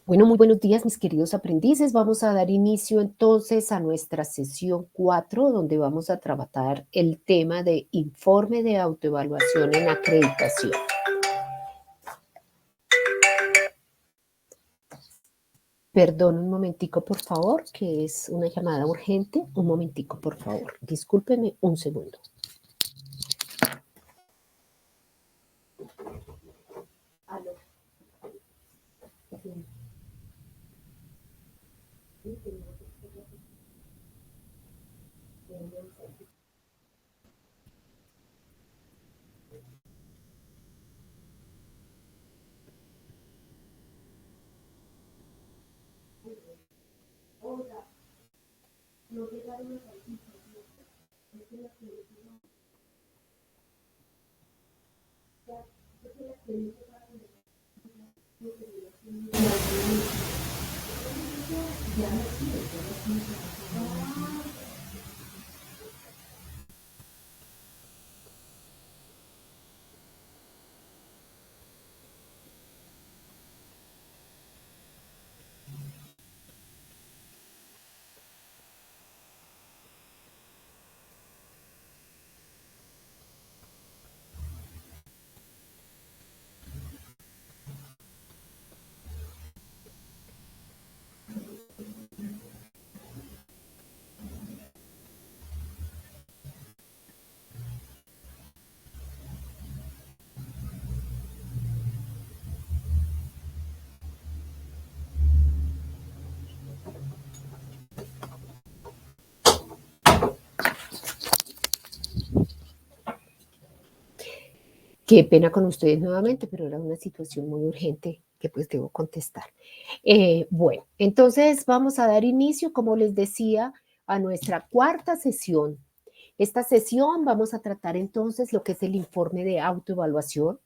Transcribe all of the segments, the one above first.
Bueno, muy buenos días, mis queridos aprendices. Vamos a dar inicio entonces a nuestra sesión 4, donde vamos a tratar el tema de informe de autoevaluación en acreditación. Perdón un momentico, por favor, que es una llamada urgente. Un momentico, por favor. Discúlpeme un segundo. Aló. No llegaron las Qué pena con ustedes nuevamente, pero era una situación muy urgente que pues debo contestar. Bueno, entonces vamos a dar inicio, como les decía, a nuestra cuarta sesión. Esta sesión vamos a tratar entonces lo que es el informe de autoevaluación,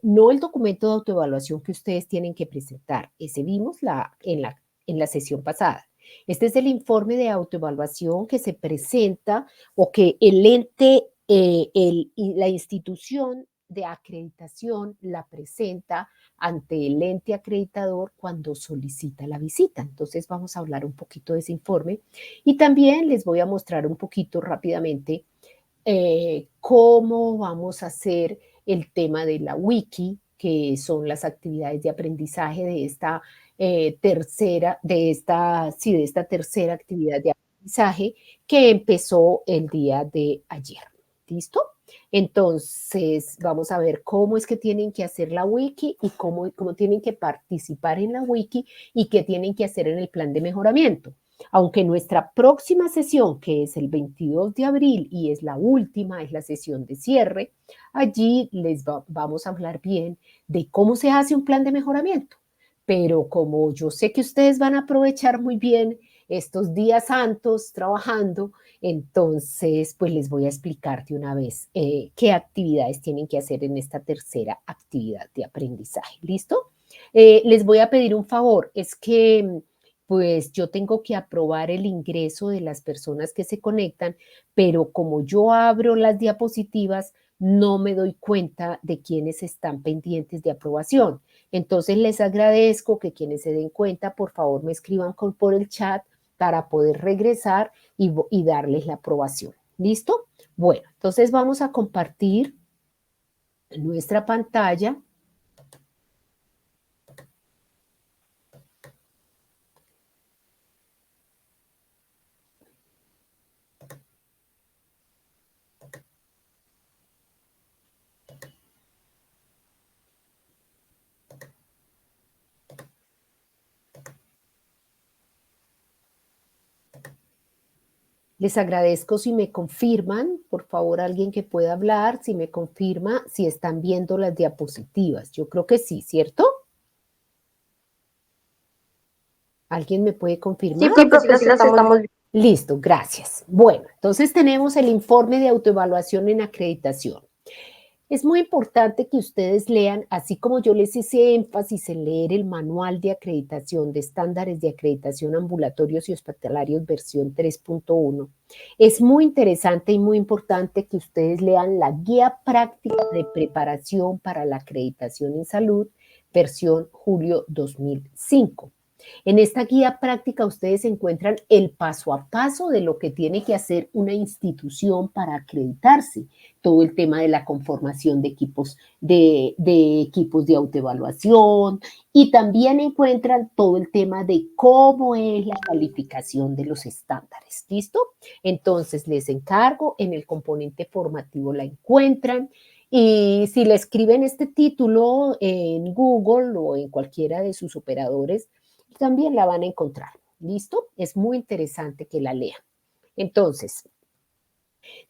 no el documento de autoevaluación que ustedes tienen que presentar, ese vimos en la sesión pasada. Este es el informe de autoevaluación que se presenta o que el ente, la institución de acreditación la presenta ante el ente acreditador cuando solicita la visita. Entonces vamos a hablar un poquito de ese informe y también les voy a mostrar un poquito rápidamente cómo vamos a hacer el tema de la wiki, que son las actividades de aprendizaje de esta de esta tercera actividad de aprendizaje que empezó el día de ayer. ¿Listo? Entonces, vamos a ver cómo es que tienen que hacer la wiki y cómo tienen que participar en la wiki y qué tienen que hacer en el plan de mejoramiento. Aunque nuestra próxima sesión, que es el 22 de abril y es la última, es la sesión de cierre, allí vamos a hablar bien de cómo se hace un plan de mejoramiento. Pero como yo sé que ustedes van a aprovechar muy bien estos días santos trabajando, entonces pues les voy a explicar de una vez qué actividades tienen que hacer en esta tercera actividad de aprendizaje. ¿Listo? Les voy a pedir un favor, es que pues yo tengo que aprobar el ingreso de las personas que se conectan, pero como yo abro las diapositivas, no me doy cuenta de quienes están pendientes de aprobación. Entonces les agradezco que quienes se den cuenta, por favor, me escriban por el chat para poder regresar y darles la aprobación. ¿Listo? Bueno, entonces vamos a compartir nuestra pantalla. Les agradezco si me confirman, por favor, alguien que pueda hablar, si me confirma si están viendo las diapositivas. Yo creo que sí, ¿cierto? ¿Alguien me puede Sí, confirmar? profe, sí las estamos viendo. Listo, gracias. Bueno, entonces tenemos el informe de autoevaluación en acreditación. Es muy importante que ustedes lean, así como yo les hice énfasis en leer el manual de acreditación de estándares de acreditación ambulatorios y hospitalarios versión 3.1. Es muy interesante y muy importante que ustedes lean la guía práctica de preparación para la acreditación en salud versión julio 2005. En esta guía práctica ustedes encuentran el paso a paso de lo que tiene que hacer una institución para acreditarse, todo el tema de la conformación de equipos de autoevaluación, y también encuentran todo el tema de cómo es la calificación de los estándares. ¿Listo? Entonces les encargo, en el componente formativo la encuentran, y si le escriben este título en Google o en cualquiera de sus operadores, también la van a encontrar. ¿Listo? Es muy interesante que la lean. Entonces,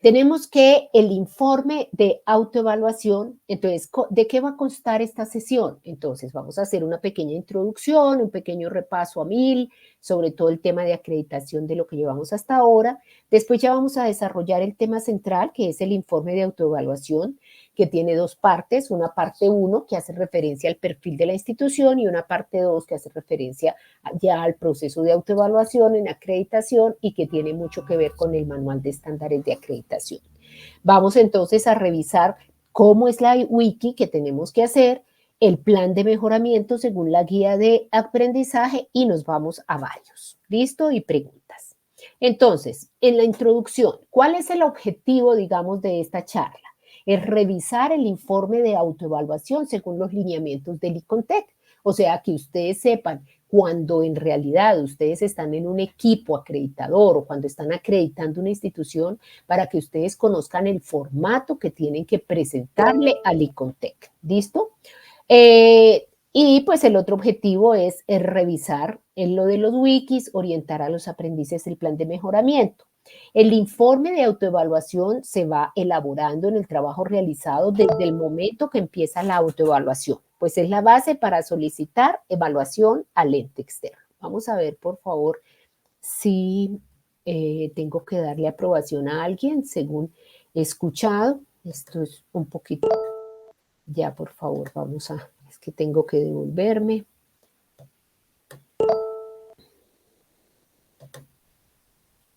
tenemos que el informe de autoevaluación, entonces, ¿de qué va a constar esta sesión? Entonces, vamos a hacer una pequeña introducción, un pequeño repaso a 1000 sobre todo el tema de acreditación de lo que llevamos hasta ahora. Después ya vamos a desarrollar el tema central, que es el informe de autoevaluación, que tiene dos partes, una parte 1 que hace referencia al perfil de la institución y una parte 2 que hace referencia ya al proceso de autoevaluación en acreditación y que tiene mucho que ver con el manual de estándares de acreditación. Vamos entonces a revisar cómo es la wiki que tenemos que hacer, el plan de mejoramiento según la guía de aprendizaje y nos vamos a varios. ¿Listo? Y preguntas. Entonces, en la introducción, ¿cuál es el objetivo, digamos, de esta charla? Es revisar el informe de autoevaluación según los lineamientos del ICONTEC. O sea, que ustedes sepan cuando en realidad ustedes están en un equipo acreditador o cuando están acreditando una institución, para que ustedes conozcan el formato que tienen que presentarle al ICONTEC. ¿Listo? Y pues el otro objetivo es revisar en lo de los wikis, orientar a los aprendices el plan de mejoramiento. El informe de autoevaluación se va elaborando en el trabajo realizado desde el momento que empieza la autoevaluación, pues es la base para solicitar evaluación al ente externo. Vamos a ver, por favor, si tengo que darle aprobación a alguien, según he escuchado. Esto es un poquito, ya por favor, vamos a, es que tengo que devolverme.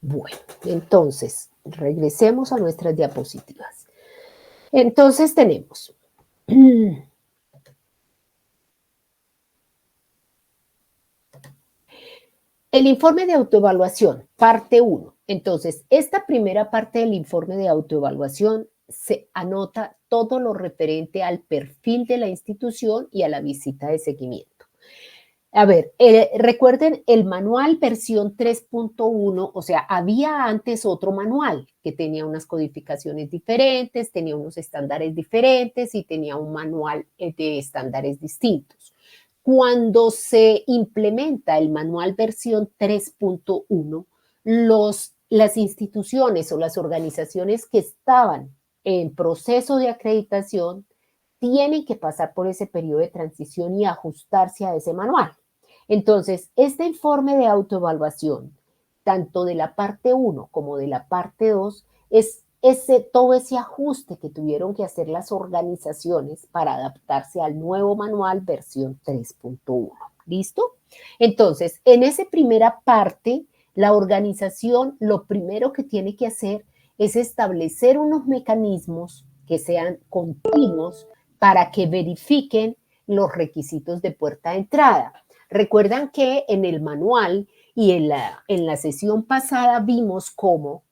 Bueno, entonces, regresemos a nuestras diapositivas. Entonces tenemos el informe de autoevaluación, parte 1. Entonces, esta primera parte del informe de autoevaluación se anota todo lo referente al perfil de la institución y a la visita de seguimiento. A ver, recuerden el manual versión 3.1, o sea, había antes otro manual que tenía unas codificaciones diferentes, tenía unos estándares diferentes y tenía un manual de estándares distintos. Cuando se implementa el manual versión 3.1, las instituciones o las organizaciones que estaban en proceso de acreditación tienen que pasar por ese periodo de transición y ajustarse a ese manual. Entonces, este informe de autoevaluación, tanto de la parte 1 como de la parte 2, es todo ese ajuste que tuvieron que hacer las organizaciones para adaptarse al nuevo manual versión 3.1. ¿Listo? Entonces, en esa primera parte, la organización lo primero que tiene que hacer es establecer unos mecanismos que sean continuos para que verifiquen los requisitos de puerta de entrada. Recuerdan que en el manual y en la sesión pasada vimos cómo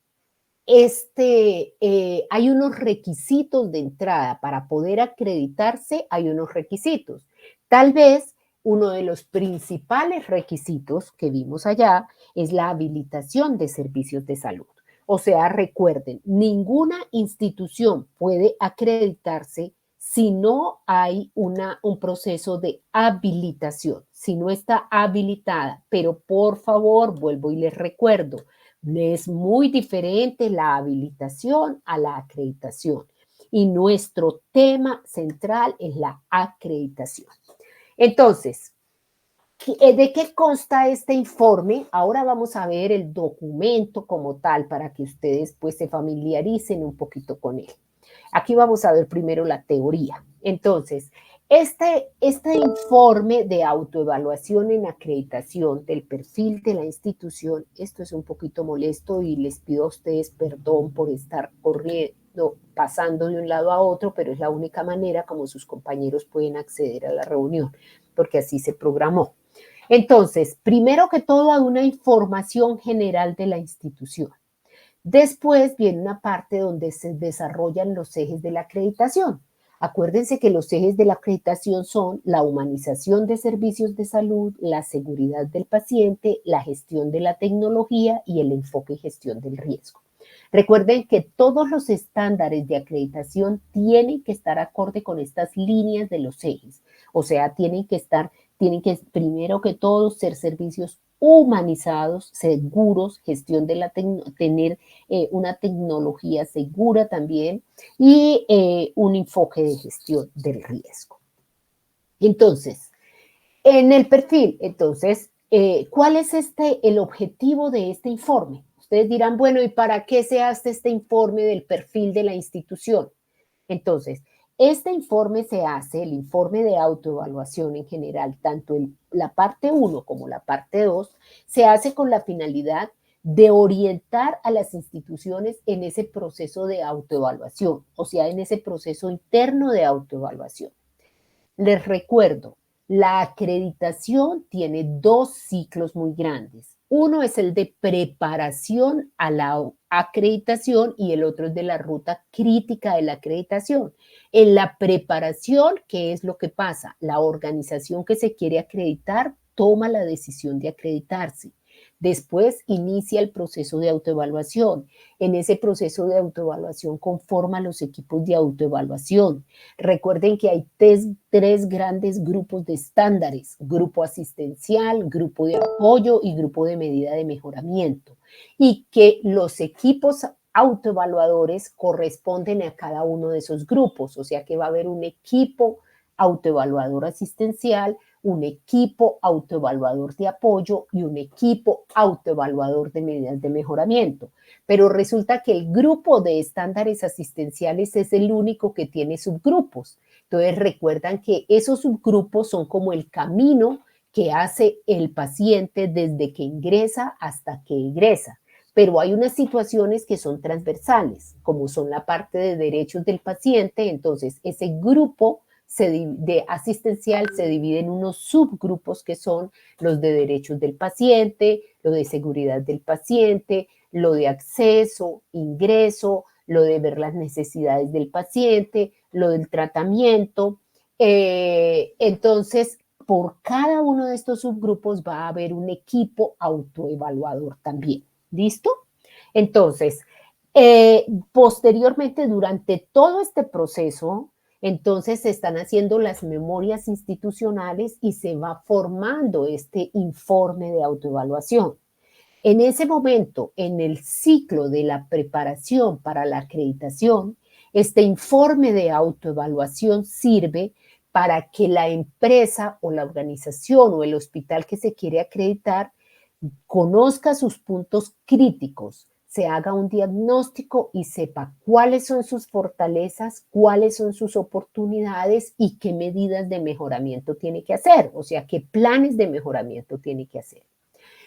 hay unos requisitos de entrada para poder acreditarse, hay unos requisitos. Tal vez uno de los principales requisitos que vimos allá es la habilitación de servicios de salud. O sea, recuerden, ninguna institución puede acreditarse si no hay un proceso de habilitación, si no está habilitada. Pero por favor, vuelvo y les recuerdo, es muy diferente la habilitación a la acreditación. Y nuestro tema central es la acreditación. Entonces, ¿de qué consta este informe? Ahora vamos a ver el documento como tal para que ustedes pues se familiaricen un poquito con él. Aquí vamos a ver primero la teoría. Entonces, este informe de autoevaluación en acreditación del perfil de la institución, esto es un poquito molesto y les pido a ustedes perdón por estar no, pasando de un lado a otro, pero es la única manera como sus compañeros pueden acceder a la reunión, porque así se programó. Entonces, primero que todo, hay una información general de la institución. Después viene una parte donde se desarrollan los ejes de la acreditación. Acuérdense que los ejes de la acreditación son la humanización de servicios de salud, la seguridad del paciente, la gestión de la tecnología y el enfoque y gestión del riesgo. Recuerden que todos los estándares de acreditación tienen que estar acorde con estas líneas de los ejes. O sea, tienen que primero que todo ser servicios humanizados, seguros, gestión de tener una tecnología segura también y un enfoque de gestión del riesgo. Entonces, en el perfil, entonces, ¿cuál es el objetivo de este informe? Ustedes dirán, bueno, ¿y para qué se hace este informe del perfil de la institución? Entonces, este informe se hace, el informe de autoevaluación en general, tanto la parte 1 como la parte 2, se hace con la finalidad de orientar a las instituciones en ese proceso de autoevaluación, o sea, en ese proceso interno de autoevaluación. Les recuerdo, la acreditación tiene dos ciclos muy grandes. Uno es el de preparación a la acreditación y el otro es de la ruta crítica de la acreditación. En la preparación, ¿qué es lo que pasa? La organización que se quiere acreditar toma la decisión de acreditarse. Después inicia el proceso de autoevaluación. En ese proceso de autoevaluación conforman los equipos de autoevaluación. Recuerden que hay tres grandes grupos de estándares: grupo asistencial, grupo de apoyo y grupo de medida de mejoramiento. Y que los equipos autoevaluadores corresponden a cada uno de esos grupos. O sea que va a haber un equipo autoevaluador asistencial, un equipo autoevaluador de apoyo y un equipo autoevaluador de medidas de mejoramiento. Pero resulta que el grupo de estándares asistenciales es el único que tiene subgrupos. Entonces recuerdan que esos subgrupos son como el camino que hace el paciente desde que ingresa hasta que egresa. Pero hay unas situaciones que son transversales, como son la parte de derechos del paciente. Entonces ese grupo de asistencial se divide en unos subgrupos que son los de derechos del paciente, lo de seguridad del paciente, lo de acceso, ingreso, lo de ver las necesidades del paciente, lo del tratamiento. Entonces, por cada uno de estos subgrupos va a haber un equipo autoevaluador también. ¿Listo? Entonces, posteriormente, durante todo este proceso, entonces se están haciendo las memorias institucionales y se va formando este informe de autoevaluación. En ese momento, en el ciclo de la preparación para la acreditación, este informe de autoevaluación sirve para que la empresa o la organización o el hospital que se quiere acreditar conozca sus puntos críticos, se haga un diagnóstico y sepa cuáles son sus fortalezas, cuáles son sus oportunidades y qué medidas de mejoramiento tiene que hacer, o sea, qué planes de mejoramiento tiene que hacer.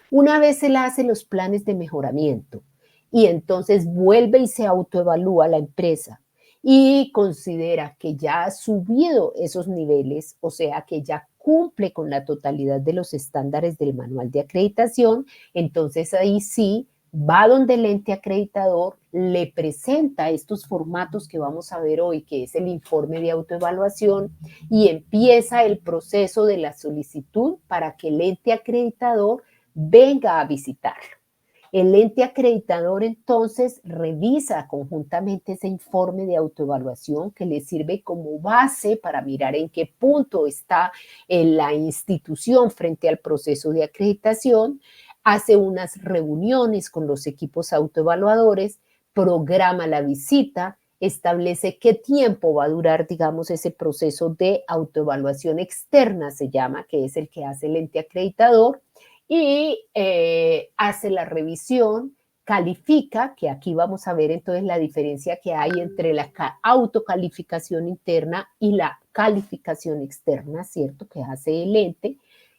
Una vez se le hace los planes de mejoramiento y entonces vuelve y se autoevalúa la empresa y considera que ya ha subido esos niveles, o sea, que ya cumple con la totalidad de los estándares del manual de acreditación, entonces ahí sí va donde el ente acreditador, le presenta estos formatos que vamos a ver hoy, que es el informe de autoevaluación, y empieza el proceso de la solicitud para que el ente acreditador venga a visitarlo. El ente acreditador entonces revisa conjuntamente ese informe de autoevaluación que le sirve como base para mirar en qué punto está la institución frente al proceso de acreditación, hace unas reuniones con los equipos autoevaluadores, programa la visita, establece qué tiempo va a durar, digamos, ese proceso de autoevaluación externa, se llama, que es el que hace el ente acreditador, y hace la revisión, califica, que aquí vamos a ver entonces la diferencia que hay entre la autocalificación interna y la calificación externa, ¿cierto? Que hace el ente,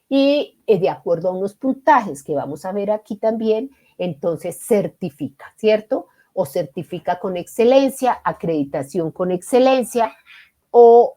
y de acuerdo a unos puntajes que vamos a ver aquí también, entonces certifica, ¿cierto? o certifica con excelencia, acreditación con excelencia, o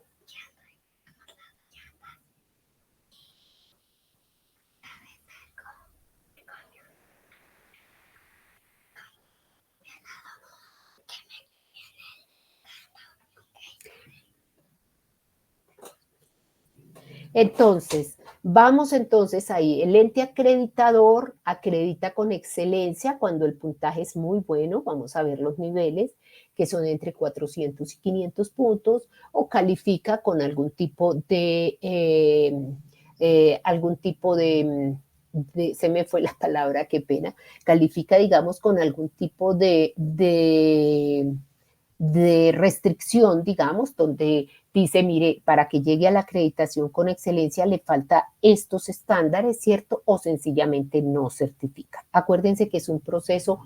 entonces, vamos entonces ahí, el ente acreditador acredita con excelencia cuando el puntaje es muy bueno, vamos a ver los niveles, que son entre 400 y 500 puntos, o califica con algún tipo de, se me fue la palabra, qué pena, califica, digamos, con algún tipo de restricción, digamos, donde dice, mire, para que llegue a la acreditación con excelencia le falta estos estándares, ¿cierto? O sencillamente no certifica. Acuérdense que es un proceso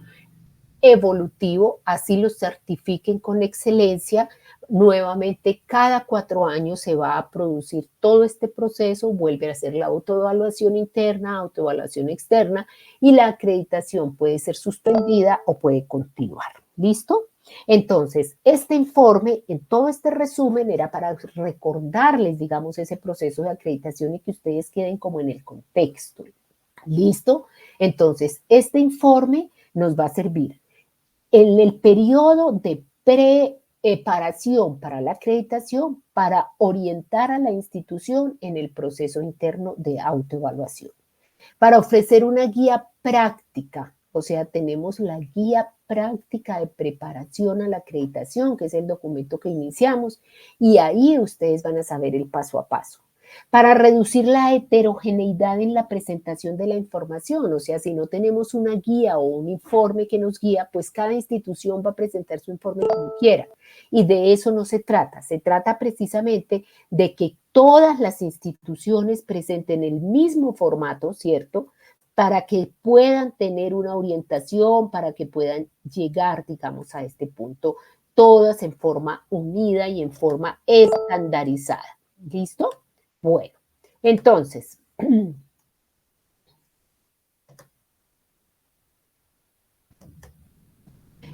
evolutivo, así lo certifiquen con excelencia. Nuevamente, cada 4 años se va a producir todo este proceso, vuelve a hacer la autoevaluación interna, autoevaluación externa, y la acreditación puede ser suspendida o puede continuar. ¿Listo? Entonces, este informe, en todo este resumen, era para recordarles, digamos, ese proceso de acreditación y que ustedes queden como en el contexto. ¿Listo? Entonces, este informe nos va a servir en el periodo de preparación para la acreditación para orientar a la institución en el proceso interno de autoevaluación, para ofrecer una guía práctica, o sea, tenemos la guía práctica de preparación a la acreditación, que es el documento que iniciamos, y ahí ustedes van a saber el paso a paso. Para reducir la heterogeneidad en la presentación de la información, o sea, si no tenemos una guía o un informe que nos guía, pues cada institución va a presentar su informe como quiera. Y de eso no se trata precisamente de que todas las instituciones presenten el mismo formato, ¿cierto? Para que puedan tener una orientación, para que puedan llegar, digamos, a este punto, todas en forma unida y en forma estandarizada. ¿Listo? Bueno, entonces,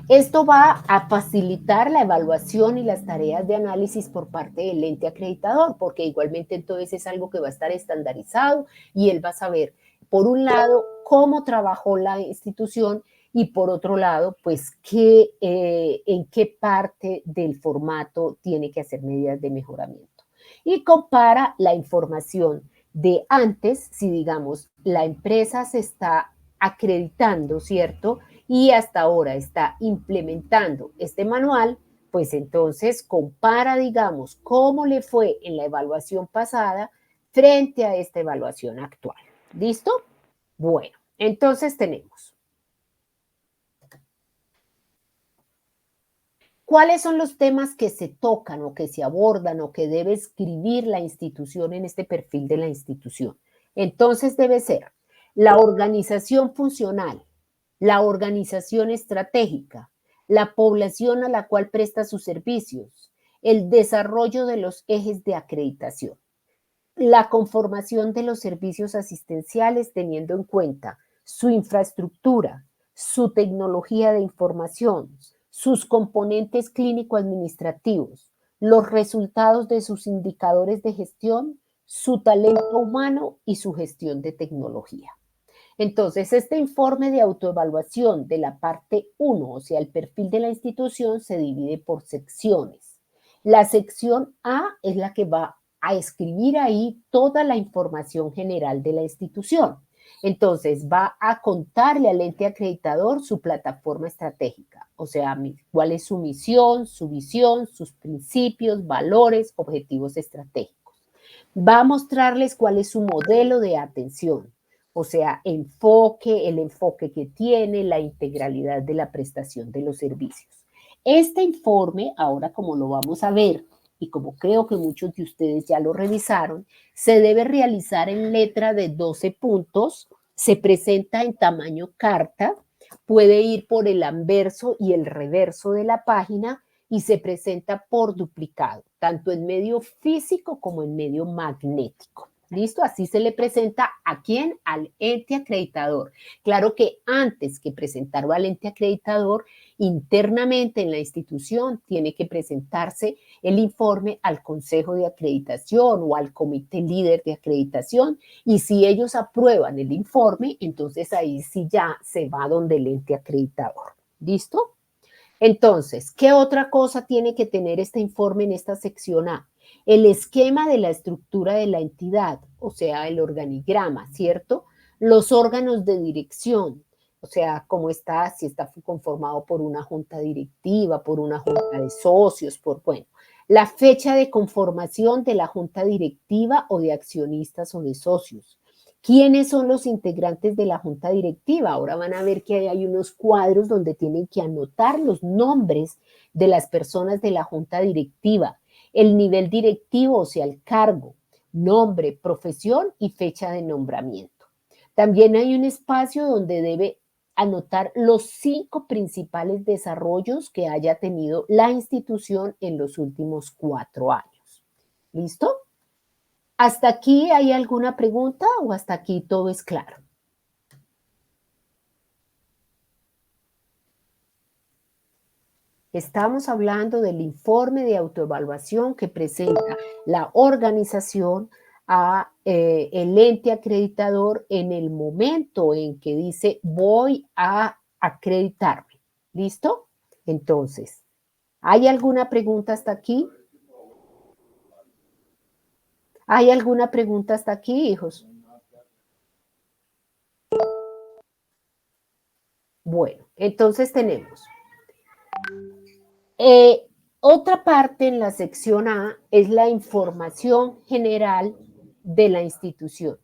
esto va a facilitar la evaluación y las tareas de análisis por parte del ente acreditador, porque igualmente entonces es algo que va a estar estandarizado y él va a saber, por un lado, cómo trabajó la institución y por otro lado, pues en qué parte del formato tiene que hacer medidas de mejoramiento. Y compara la información de antes, si digamos la empresa se está acreditando, ¿cierto? Y hasta ahora está implementando este manual, pues entonces compara, digamos, cómo le fue en la evaluación pasada frente a esta evaluación actual. ¿Listo? Bueno, entonces tenemos. ¿Cuáles son los temas que se tocan o que se abordan o que debe escribir la institución en este perfil de la institución? Entonces debe ser la organización funcional, la organización estratégica, la población a la cual presta sus servicios, el desarrollo de los ejes de acreditación, la conformación de los servicios asistenciales teniendo en cuenta su infraestructura, su tecnología de información, sus componentes clínico-administrativos, los resultados de sus indicadores de gestión, su talento humano y su gestión de tecnología. Entonces, este informe de autoevaluación de la parte 1, o sea, el perfil de la institución, se divide por secciones. La sección A es la que va a escribir ahí toda la información general de la institución. Entonces, va a contarle al ente acreditador su plataforma estratégica, o sea, cuál es su misión, su visión, sus principios, valores, objetivos estratégicos. Va a mostrarles cuál es su modelo de atención, o sea, el enfoque que tiene, la integralidad de la prestación de los servicios. Este informe, ahora como lo vamos a ver, y como creo que muchos de ustedes ya lo revisaron, se debe realizar en letra de 12 puntos, se presenta en tamaño carta, puede ir por el anverso y el reverso de la página y se presenta por duplicado, tanto en medio físico como en medio magnético. ¿Listo? Así se le presenta ¿a quién? Al ente acreditador. Claro que antes que presentarlo al ente acreditador, internamente en la institución tiene que presentarse el informe al Consejo de Acreditación o al Comité Líder de Acreditación, y si ellos aprueban el informe, entonces ahí sí ya se va donde el ente acreditador. ¿Listo? Entonces, ¿qué otra cosa tiene que tener este informe en esta sección A? El esquema de la estructura de la entidad, o sea, el organigrama, ¿cierto? Los órganos de dirección, o sea, cómo está, si está conformado por una junta directiva, por una junta de socios, bueno, la fecha de conformación de la junta directiva o de accionistas o de socios. ¿Quiénes son los integrantes de la junta directiva? Ahora van a ver que hay unos cuadros donde tienen que anotar los nombres de las personas de la junta directiva, el nivel directivo, o sea, el cargo, nombre, profesión y fecha de nombramiento. También hay un espacio donde debe anotar los 5 principales desarrollos que haya tenido la institución en los últimos 4 años. ¿Listo? ¿Hasta aquí hay alguna pregunta o hasta aquí todo es claro? Estamos hablando del informe de autoevaluación que presenta la organización a el ente acreditador en el momento en que dice voy a acreditarme. ¿Listo? Entonces, ¿hay alguna pregunta hasta aquí? ¿Hay alguna pregunta hasta aquí, hijos? Bueno, entonces tenemos otra parte en la sección A es la información general de la institución.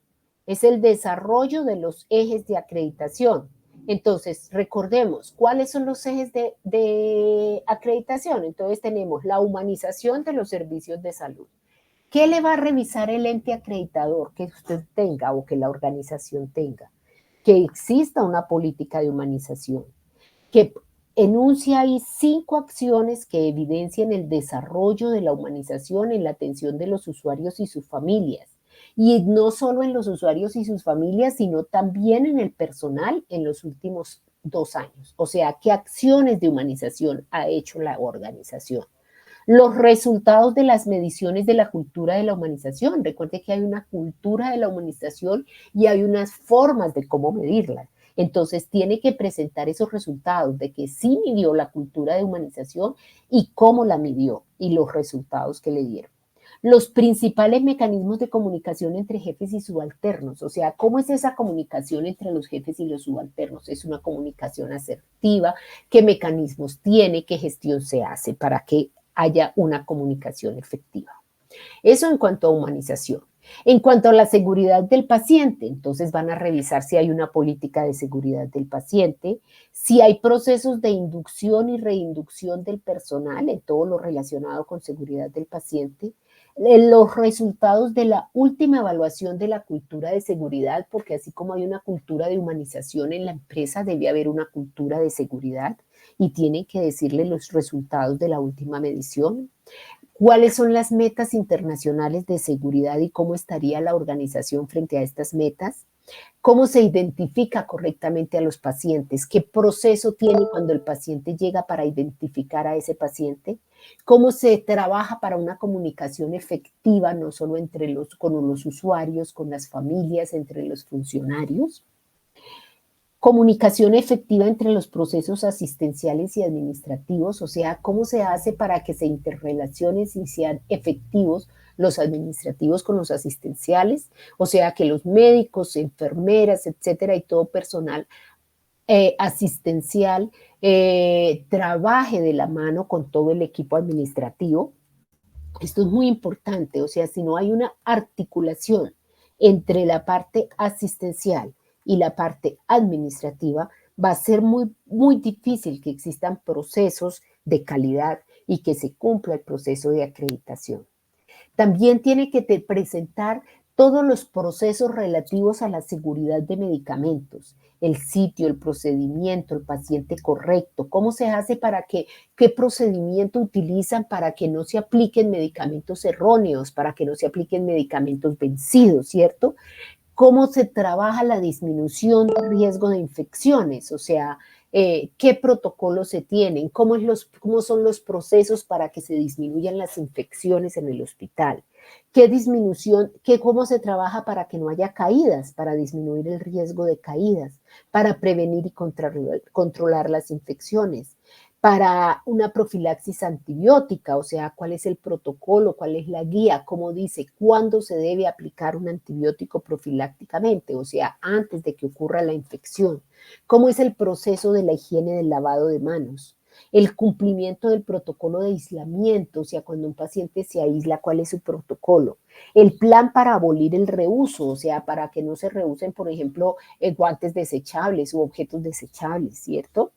Es el desarrollo de los ejes de acreditación. Entonces, recordemos, ¿cuáles son los ejes de acreditación? Entonces, tenemos la humanización de los servicios de salud. ¿Qué le va a revisar el ente acreditador que usted tenga o que la organización tenga? Que exista una política de humanización, que enuncia ahí 5 acciones que evidencian el desarrollo de la humanización en la atención de los usuarios y sus familias. Y no solo en los usuarios y sus familias, sino también en el personal en los últimos 2 años. O sea, ¿qué acciones de humanización ha hecho la organización? Los resultados de las mediciones de la cultura de la humanización. Recuerde que hay una cultura de la humanización y hay unas formas de cómo medirla. Entonces tiene que presentar esos resultados de que sí midió la cultura de humanización y cómo la midió y los resultados que le dieron. Los principales mecanismos de comunicación entre jefes y subalternos, o sea, ¿cómo es esa comunicación entre los jefes y los subalternos? ¿Es una comunicación asertiva? ¿Qué mecanismos tiene? ¿Qué gestión se hace para que haya una comunicación efectiva? Eso en cuanto a humanización. En cuanto a la seguridad del paciente, entonces van a revisar si hay una política de seguridad del paciente, si hay procesos de inducción y reinducción del personal en todo lo relacionado con seguridad del paciente, los resultados de la última evaluación de la cultura de seguridad, porque así como hay una cultura de humanización en la empresa, debe haber una cultura de seguridad y tienen que decirle los resultados de la última medición. ¿Cuáles son las metas internacionales de seguridad y cómo estaría la organización frente a estas metas? ¿Cómo se identifica correctamente a los pacientes? ¿Qué proceso tiene cuando el paciente llega para identificar a ese paciente? ¿Cómo se trabaja para una comunicación efectiva, no solo con los usuarios, con las familias, entre los funcionarios? Comunicación efectiva entre los procesos asistenciales y administrativos, o sea, cómo se hace para que se interrelacionen y sean efectivos los administrativos con los asistenciales, o sea, que los médicos, enfermeras, etcétera, y todo personal asistencial trabaje de la mano con todo el equipo administrativo. Esto es muy importante, o sea, si no hay una articulación entre la parte asistencial y la parte administrativa, va a ser muy, muy difícil que existan procesos de calidad y que se cumpla el proceso de acreditación. También tiene que presentar todos los procesos relativos a la seguridad de medicamentos, el sitio, el procedimiento, el paciente correcto, cómo se hace para que, qué procedimiento utilizan para que no se apliquen medicamentos erróneos, para que no se apliquen medicamentos vencidos, ¿cierto? Cómo se trabaja la disminución del riesgo de infecciones, o sea, qué protocolos se tienen, cómo son los procesos para que se disminuyan las infecciones en el hospital, qué disminución, cómo se trabaja para que no haya caídas, para disminuir el riesgo de caídas, para prevenir y controlar las infecciones, para una profilaxis antibiótica, o sea, cuál es el protocolo, cuál es la guía, cómo dice, cuándo se debe aplicar un antibiótico profilácticamente, o sea, antes de que ocurra la infección, cómo es el proceso de la higiene del lavado de manos, el cumplimiento del protocolo de aislamiento, o sea, cuando un paciente se aísla, cuál es su protocolo, el plan para abolir el reuso, o sea, para que no se reusen, por ejemplo, guantes desechables u objetos desechables, ¿cierto?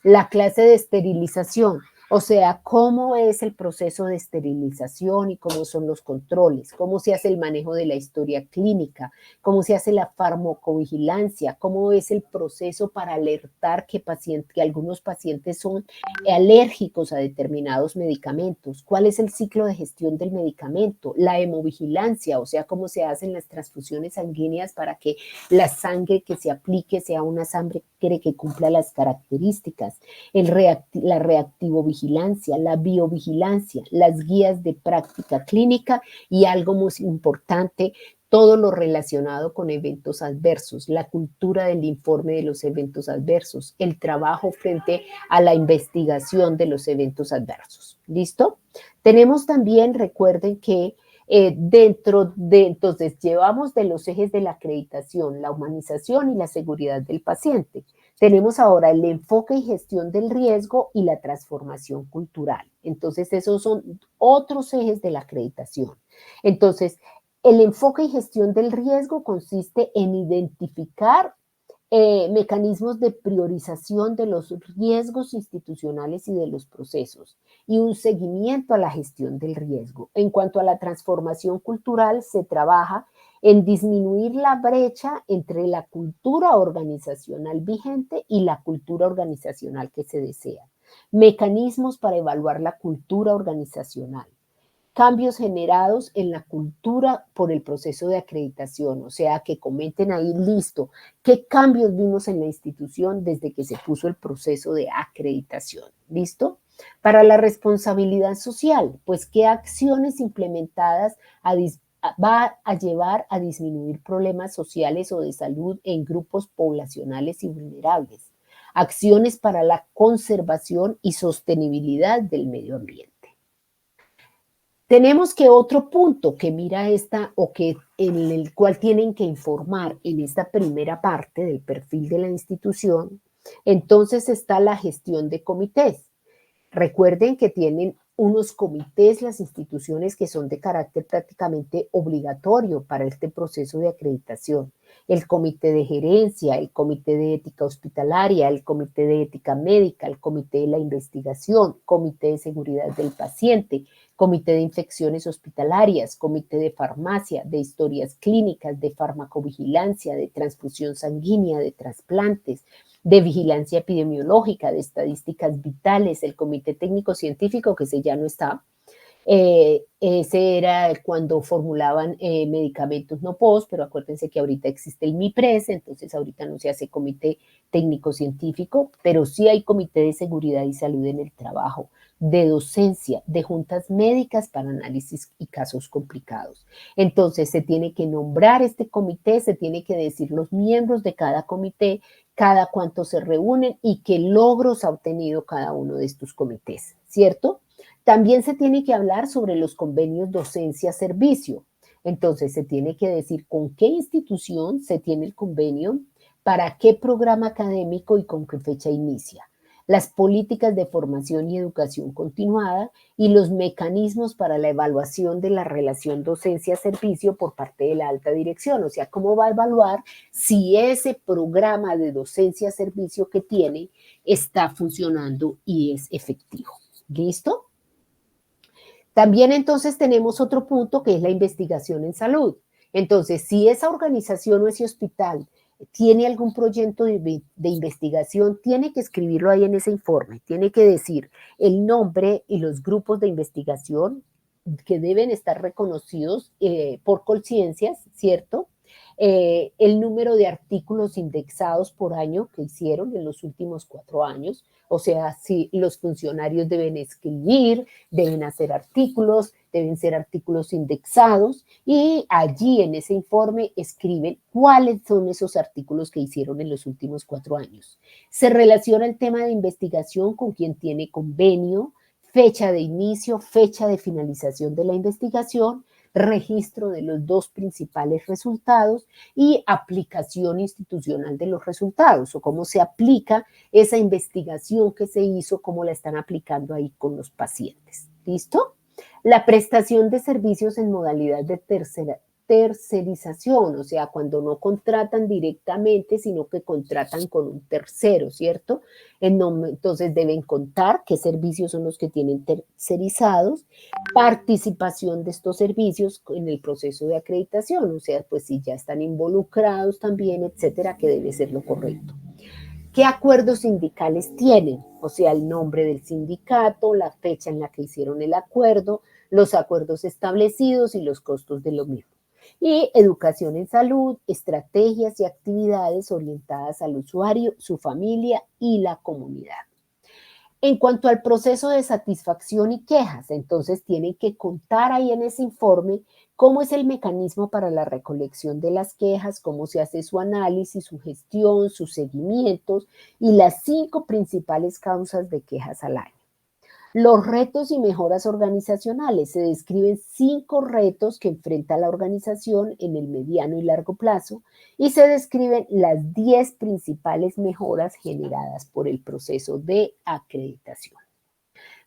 La clase de esterilización, o sea, cómo es el proceso de esterilización y cómo son los controles, cómo se hace el manejo de la historia clínica, cómo se hace la farmacovigilancia, cómo es el proceso para alertar que algunos pacientes son alérgicos a determinados medicamentos, cuál es el ciclo de gestión del medicamento, la hemovigilancia, o sea, cómo se hacen las transfusiones sanguíneas para que la sangre que se aplique sea una sangre que cumpla las características, la reactivovigilancia, la biovigilancia, las guías de práctica clínica y algo muy importante, todo lo relacionado con eventos adversos, la cultura del informe de los eventos adversos, el trabajo frente a la investigación de los eventos adversos. ¿Listo? Tenemos también, recuerden que entonces, llevamos de los ejes de la acreditación, la humanización y la seguridad del paciente. Tenemos ahora el enfoque y gestión del riesgo y la transformación cultural. Entonces, esos son otros ejes de la acreditación. Entonces, el enfoque y gestión del riesgo consiste en identificar mecanismos de priorización de los riesgos institucionales y de los procesos y un seguimiento a la gestión del riesgo. En cuanto a la transformación cultural, se trabaja en disminuir la brecha entre la cultura organizacional vigente y la cultura organizacional que se desea. Mecanismos para evaluar la cultura organizacional, cambios generados en la cultura por el proceso de acreditación, o sea, que comenten ahí, listo, qué cambios vimos en la institución desde que se puso el proceso de acreditación, ¿listo? Para la responsabilidad social, pues qué acciones implementadas va a llevar a disminuir problemas sociales o de salud en grupos poblacionales y vulnerables. Acciones para la conservación y sostenibilidad del medio ambiente. Tenemos que otro punto que mira esta o que en el cual tienen que informar en esta primera parte del perfil de la institución, entonces está la gestión de comités. Recuerden que tienen unos comités las instituciones que son de carácter prácticamente obligatorio para este proceso de acreditación. El comité de gerencia, el comité de ética hospitalaria, el comité de ética médica, el comité de la investigación, comité de seguridad del paciente, comité de infecciones hospitalarias, comité de farmacia, de historias clínicas, de farmacovigilancia, de transfusión sanguínea, de trasplantes, de vigilancia epidemiológica, de estadísticas vitales, el comité técnico científico, que ese ya no está. Ese era cuando formulaban medicamentos no POS, pero acuérdense que ahorita existe el MIPRES, entonces ahorita no se hace comité técnico científico, pero sí hay comité de seguridad y salud en el trabajo, de docencia, de juntas médicas para análisis y casos complicados. Entonces se tiene que nombrar este comité, se tiene que decir los miembros de cada comité, cada cuánto se reúnen y qué logros ha obtenido cada uno de estos comités, ¿cierto? También se tiene que hablar sobre los convenios docencia-servicio. Entonces se tiene que decir con qué institución se tiene el convenio, para qué programa académico y con qué fecha inicia, las políticas de formación y educación continuada y los mecanismos para la evaluación de la relación docencia-servicio por parte de la alta dirección. O sea, cómo va a evaluar si ese programa de docencia-servicio que tiene está funcionando y es efectivo. ¿Listo? También entonces tenemos otro punto que es la investigación en salud. Entonces, si esa organización o ese hospital tiene algún proyecto de investigación, tiene que escribirlo ahí en ese informe, tiene que decir el nombre y los grupos de investigación que deben estar reconocidos por conciencias, ¿cierto? El número de artículos indexados por año que hicieron en los últimos 4 años, o sea, si los funcionarios deben escribir, deben hacer artículos, deben ser artículos indexados y allí en ese informe escriben cuáles son esos artículos que hicieron en los últimos 4 años. Se relaciona el tema de investigación con quien tiene convenio, fecha de inicio, fecha de finalización de la investigación, registro de los 2 principales resultados y aplicación institucional de los resultados o cómo se aplica esa investigación que se hizo, cómo la están aplicando ahí con los pacientes. ¿Listo? La prestación de servicios en modalidad de tercerización, o sea, cuando no contratan directamente, sino que contratan con un tercero, ¿cierto? Entonces deben contar qué servicios son los que tienen tercerizados, participación de estos servicios en el proceso de acreditación, o sea, pues si ya están involucrados también, etcétera, que debe ser lo correcto. ¿Qué acuerdos sindicales tienen? O sea, el nombre del sindicato, la fecha en la que hicieron el acuerdo, los acuerdos establecidos y los costos de lo mismo. Y educación en salud, estrategias y actividades orientadas al usuario, su familia y la comunidad. En cuanto al proceso de satisfacción y quejas, entonces tienen que contar ahí en ese informe cómo es el mecanismo para la recolección de las quejas, cómo se hace su análisis, su gestión, sus seguimientos y las 5 principales causas de quejas al año. Los retos y mejoras organizacionales. Se describen 5 retos que enfrenta la organización en el mediano y largo plazo y se describen las 10 principales mejoras generadas por el proceso de acreditación.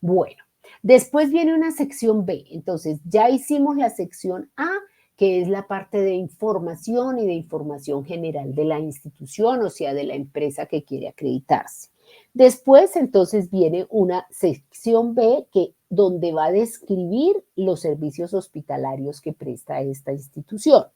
Bueno, después viene una sección B. Entonces, ya hicimos la sección A, que es la parte de información y de información general de la institución, o sea, de la empresa que quiere acreditarse. Después, entonces, viene una sección B donde va a describir los servicios hospitalarios que presta esta institución.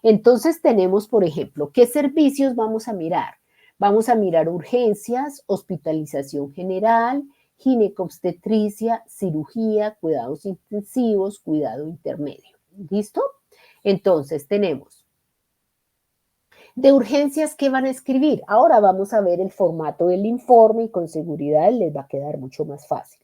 Entonces, tenemos, por ejemplo, ¿qué servicios vamos a mirar? Vamos a mirar urgencias, hospitalización general, ginecobstetricia, cirugía, cuidados intensivos, cuidado intermedio. ¿Listo? Entonces, tenemos de urgencias, ¿qué van a escribir? Ahora vamos a ver el formato del informe y con seguridad les va a quedar mucho más fácil.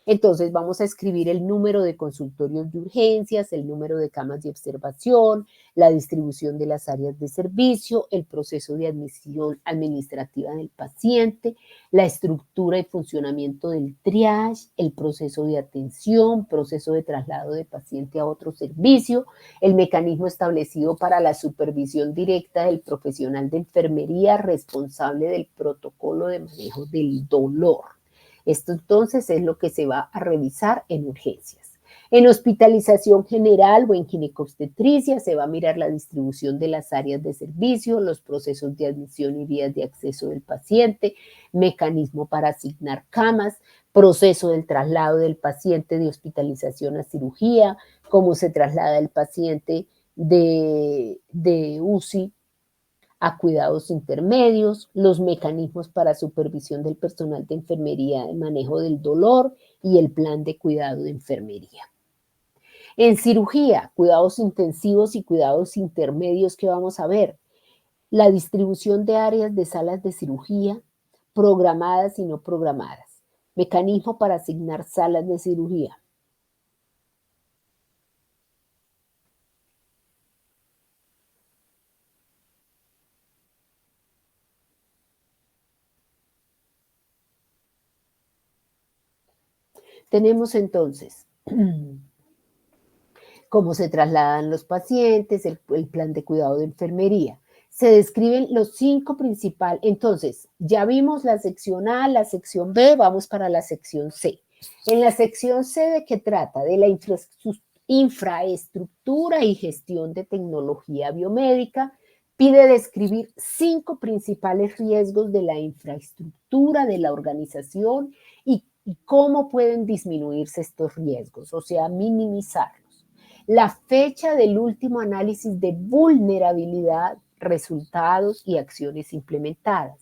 Entonces vamos a escribir el número de consultorios de urgencias, el número de camas de observación, la distribución de las áreas de servicio, el proceso de admisión administrativa del paciente, la estructura y funcionamiento del triage, el proceso de atención, proceso de traslado de paciente a otro servicio, el mecanismo establecido para la supervisión directa del profesional de enfermería responsable del protocolo de manejo del dolor. Esto entonces es lo que se va a revisar en urgencias. En hospitalización general o en ginecobstetricia se va a mirar la distribución de las áreas de servicio, los procesos de admisión y vías de acceso del paciente, mecanismo para asignar camas, proceso del traslado del paciente de hospitalización a cirugía, cómo se traslada el paciente de UCI a cuidados intermedios, los mecanismos para supervisión del personal de enfermería de manejo del dolor y el plan de cuidado de enfermería. En cirugía, cuidados intensivos y cuidados intermedios, ¿qué vamos a ver? La distribución de áreas de salas de cirugía, programadas y no programadas. Mecanismo para asignar salas de cirugía. Tenemos entonces cómo se trasladan los pacientes, el plan de cuidado de enfermería. Se describen los 5 principales. Entonces, ya vimos la sección A, la sección B, vamos para la sección C. En la sección C, ¿de qué trata? De la infraestructura y gestión de tecnología biomédica. Pide describir 5 principales riesgos de la infraestructura de la organización y cómo pueden disminuirse estos riesgos, o sea, minimizarlos. la fecha del último análisis de vulnerabilidad, resultados y acciones implementadas.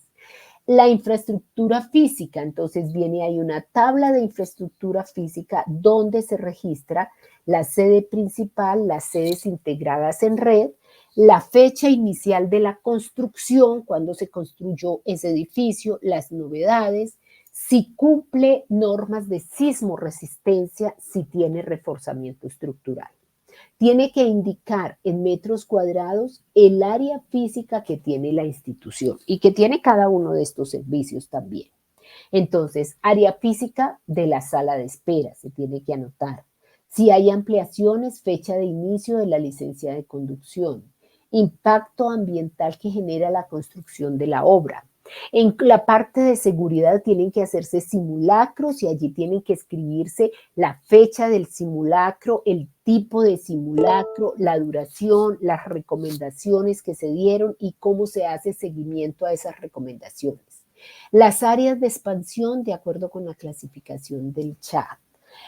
La infraestructura física, entonces viene ahí una tabla de infraestructura física donde se registra la sede principal, las sedes integradas en red, la fecha inicial de la construcción, cuando se construyó ese edificio, las novedades, si cumple normas de sismo resistencia, si tiene reforzamiento estructural. Tiene que indicar en metros cuadrados el área física que tiene la institución y que tiene cada uno de estos servicios también. Entonces, área física de la sala de espera se tiene que anotar. Si hay ampliaciones, fecha de inicio de la licencia de conducción, impacto ambiental que genera la construcción de la obra. En la parte de seguridad tienen que hacerse simulacros y allí tienen que escribirse la fecha del simulacro, el tipo de simulacro, la duración, las recomendaciones que se dieron y cómo se hace seguimiento a esas recomendaciones. Las áreas de expansión de acuerdo con la clasificación del chat,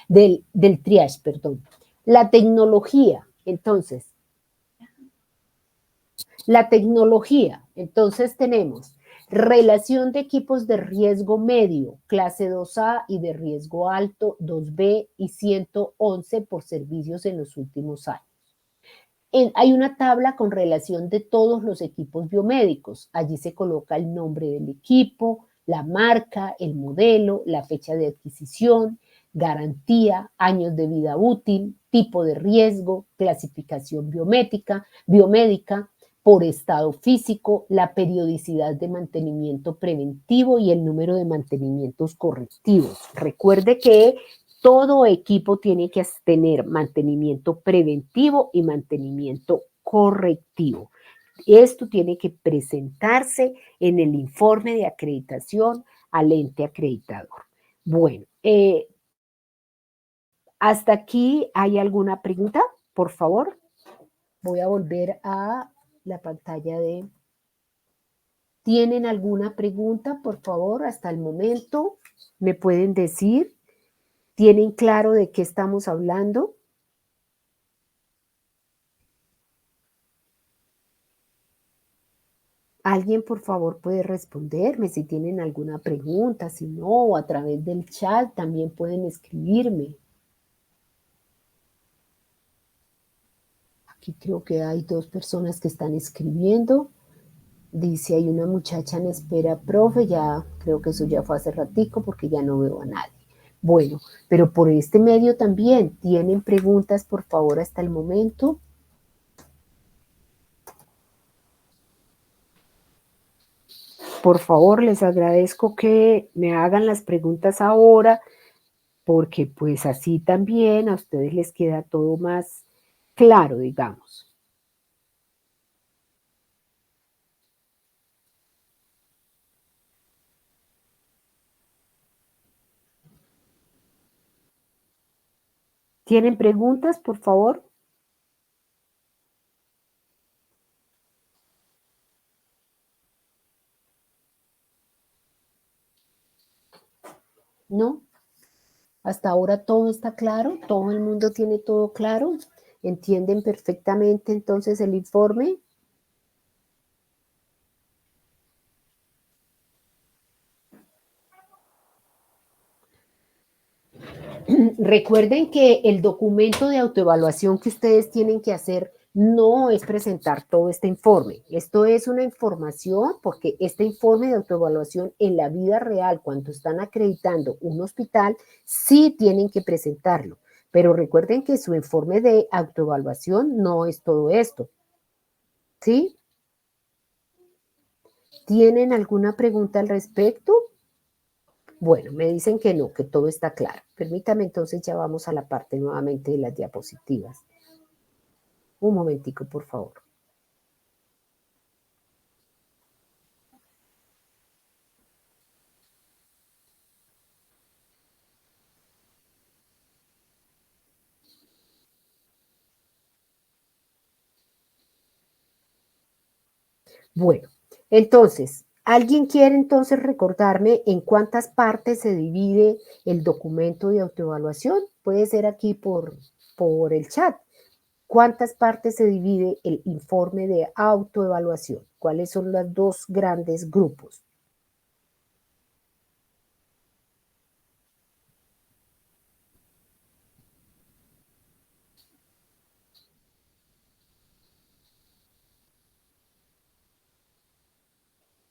del triage, perdón. La tecnología, entonces, tenemos relación de equipos de riesgo medio, clase 2A y de riesgo alto, 2B y 111 por servicios en los últimos años. Hay una tabla con relación de todos los equipos biomédicos. Allí se coloca el nombre del equipo, la marca, el modelo, la fecha de adquisición, garantía, años de vida útil, tipo de riesgo, clasificación biomédica, por estado físico, la periodicidad de mantenimiento preventivo y el número de mantenimientos correctivos. Recuerde que todo equipo tiene que tener mantenimiento preventivo y mantenimiento correctivo. Esto tiene que presentarse en el informe de acreditación al ente acreditador. Bueno, hasta aquí, ¿hay alguna pregunta? Por favor, voy a volver a la pantalla de... ¿Tienen alguna pregunta? Por favor, hasta el momento, ¿me pueden decir? ¿Tienen claro de qué estamos hablando? ¿Alguien, por favor, puede responderme si tienen alguna pregunta? Si no, o a través del chat también pueden escribirme. Aquí creo que hay 2 personas que están escribiendo. Dice, hay una muchacha en espera, profe, ya creo que eso ya fue hace ratico porque ya no veo a nadie. Bueno, pero por este medio también, ¿tienen preguntas, por favor, hasta el momento? Por favor, les agradezco que me hagan las preguntas ahora, porque pues así también a ustedes les queda todo más claro, digamos. ¿Tienen preguntas, por favor? ¿No? Hasta ahora todo está claro, todo el mundo tiene todo claro, entienden perfectamente entonces el informe. Recuerden que el documento de autoevaluación que ustedes tienen que hacer no es presentar todo este informe. Esto es una información porque este informe de autoevaluación en la vida real, cuando están acreditando un hospital, sí tienen que presentarlo. Pero recuerden que su informe de autoevaluación no es todo esto. ¿Sí? ¿Tienen alguna pregunta al respecto? Bueno, me dicen que no, que todo está claro. Permítame entonces, ya vamos a la parte nuevamente de las diapositivas. Un momentico, por favor. Bueno, entonces, ¿alguien quiere entonces recordarme en cuántas partes se divide el documento de autoevaluación? Puede ser aquí por el chat. ¿Cuántas partes se divide el informe de autoevaluación? ¿Cuáles son los dos grandes grupos?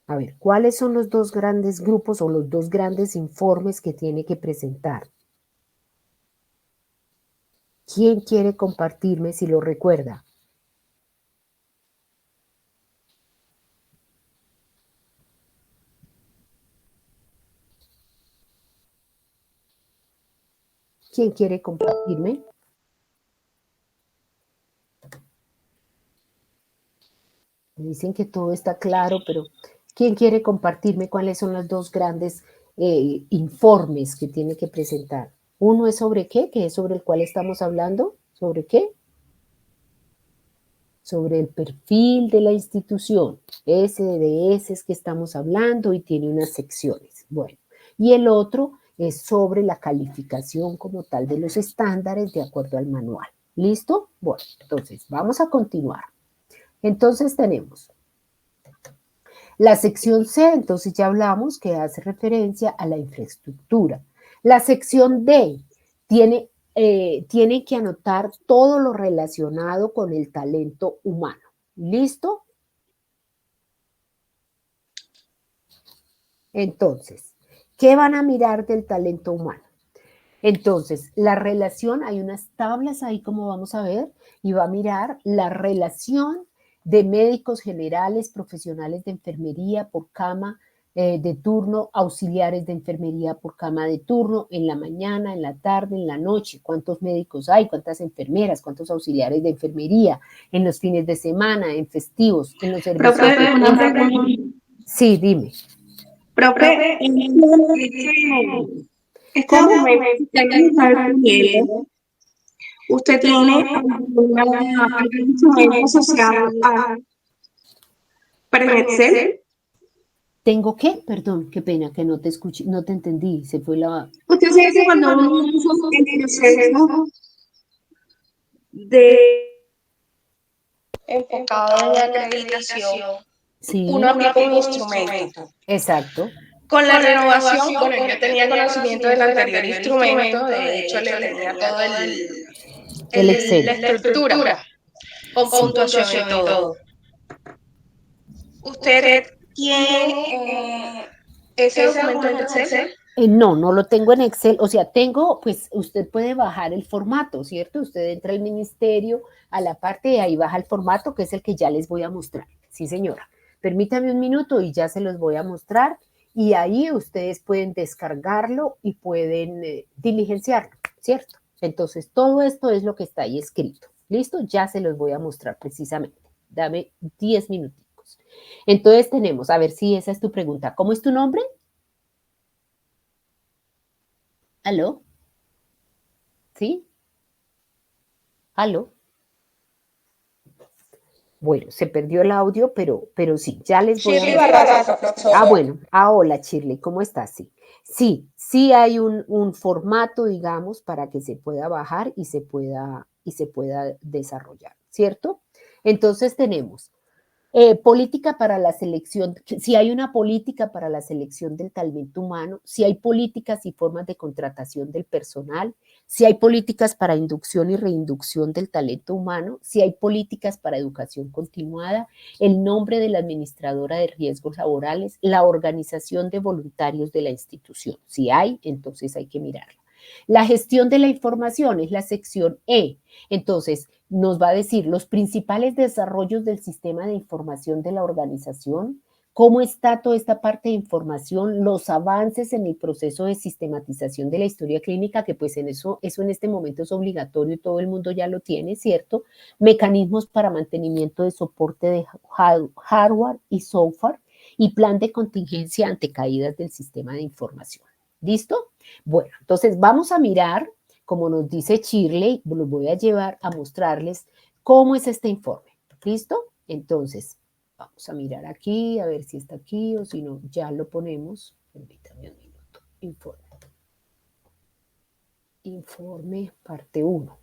A ver, ¿cuáles son los dos grandes grupos o los dos grandes informes que tiene que presentar? ¿Quién quiere compartirme si lo recuerda? ¿Quién quiere compartirme? Me dicen que todo está claro, pero ¿quién quiere compartirme cuáles son los dos grandes informes que tiene que presentar? Uno es sobre qué, que es sobre el cual estamos hablando. ¿Sobre qué? Sobre el perfil de la institución. Ese de ese es que estamos hablando y tiene unas secciones. Bueno, y el otro es sobre la calificación como tal de los estándares de acuerdo al manual. ¿Listo? Bueno, entonces vamos a continuar. Entonces tenemos la sección C, entonces ya hablamos que hace referencia a la infraestructura. La sección D tiene que anotar todo lo relacionado con el talento humano. ¿Listo? Entonces, ¿qué van a mirar del talento humano? Entonces, la relación, hay unas tablas ahí como vamos a ver, y va a mirar la relación de médicos generales, profesionales de enfermería por cama de turno, auxiliares de enfermería por cama de turno, en la mañana, en la tarde, en la noche, cuántos médicos hay, cuántas enfermeras, cuántos auxiliares de enfermería, en los fines de semana, en festivos, en los servicios. Profe, una pregunta. Sí, dime. Profe, este ¿Cómo? documento que usted está escribiendo, ¿usted tiene algún instrumento asociado a Excel? ¿Tengo qué? Perdón, qué pena que no te escuché, no te entendí, se fue la... Usted sabe que cuando uno usa el proceso de enfocado en acreditación, Sí, uno aplica un instrumento. exacto. Con la renovación, bueno, yo tenía conocimiento del anterior instrumento, de hecho le tenía todo El Excel. la estructura con puntuación y todo. ¿Usted tiene ese documento en Excel? No, no lo tengo en Excel, o sea, tengo, pues usted puede bajar el formato, ¿cierto? Usted entra al ministerio, a la parte de ahí baja el formato, que es el que ya les voy a mostrar. Sí, señora. Permítame un minuto y ya se los voy a mostrar y ahí ustedes pueden descargarlo y pueden diligenciarlo, ¿cierto? Entonces, todo esto es lo que está ahí escrito. ¿Listo? Ya se los voy a mostrar precisamente. Dame 10 minuticos. Entonces tenemos, a ver si esa es tu pregunta. ¿Cómo es tu nombre? ¿Aló? ¿Sí? ¿Aló? Bueno, se perdió el audio, pero sí, ya les voy a Shirley mostrar. Barraza, Ah, profesora. bueno. Ah, hola, Shirley, ¿cómo estás? Sí. Sí, sí hay un formato, digamos, para que se pueda bajar y se pueda desarrollar, ¿cierto? Entonces tenemos política para la selección, si hay una política para la selección del talento humano, si hay políticas y formas de contratación del personal, si hay políticas para inducción y reinducción del talento humano, si hay políticas para educación continuada, el nombre de la administradora de riesgos laborales, la organización de voluntarios de la institución. Si hay, entonces hay que mirarlo. La gestión de la información es la sección E. Entonces, nos va a decir los principales desarrollos del sistema de información de la organización, cómo está toda esta parte de información, los avances en el proceso de sistematización de la historia clínica, que pues eso en este momento es obligatorio y todo el mundo ya lo tiene, ¿cierto? Mecanismos para mantenimiento de soporte de hardware y software y plan de contingencia ante caídas del sistema de información. ¿Listo? Bueno, entonces vamos a mirar, como nos dice Shirley, los voy a llevar a mostrarles cómo es este informe. ¿Listo? Entonces, vamos a mirar aquí, a ver si está aquí o si no, ya lo ponemos. Permítame un minuto. Informe. Informe, parte 1.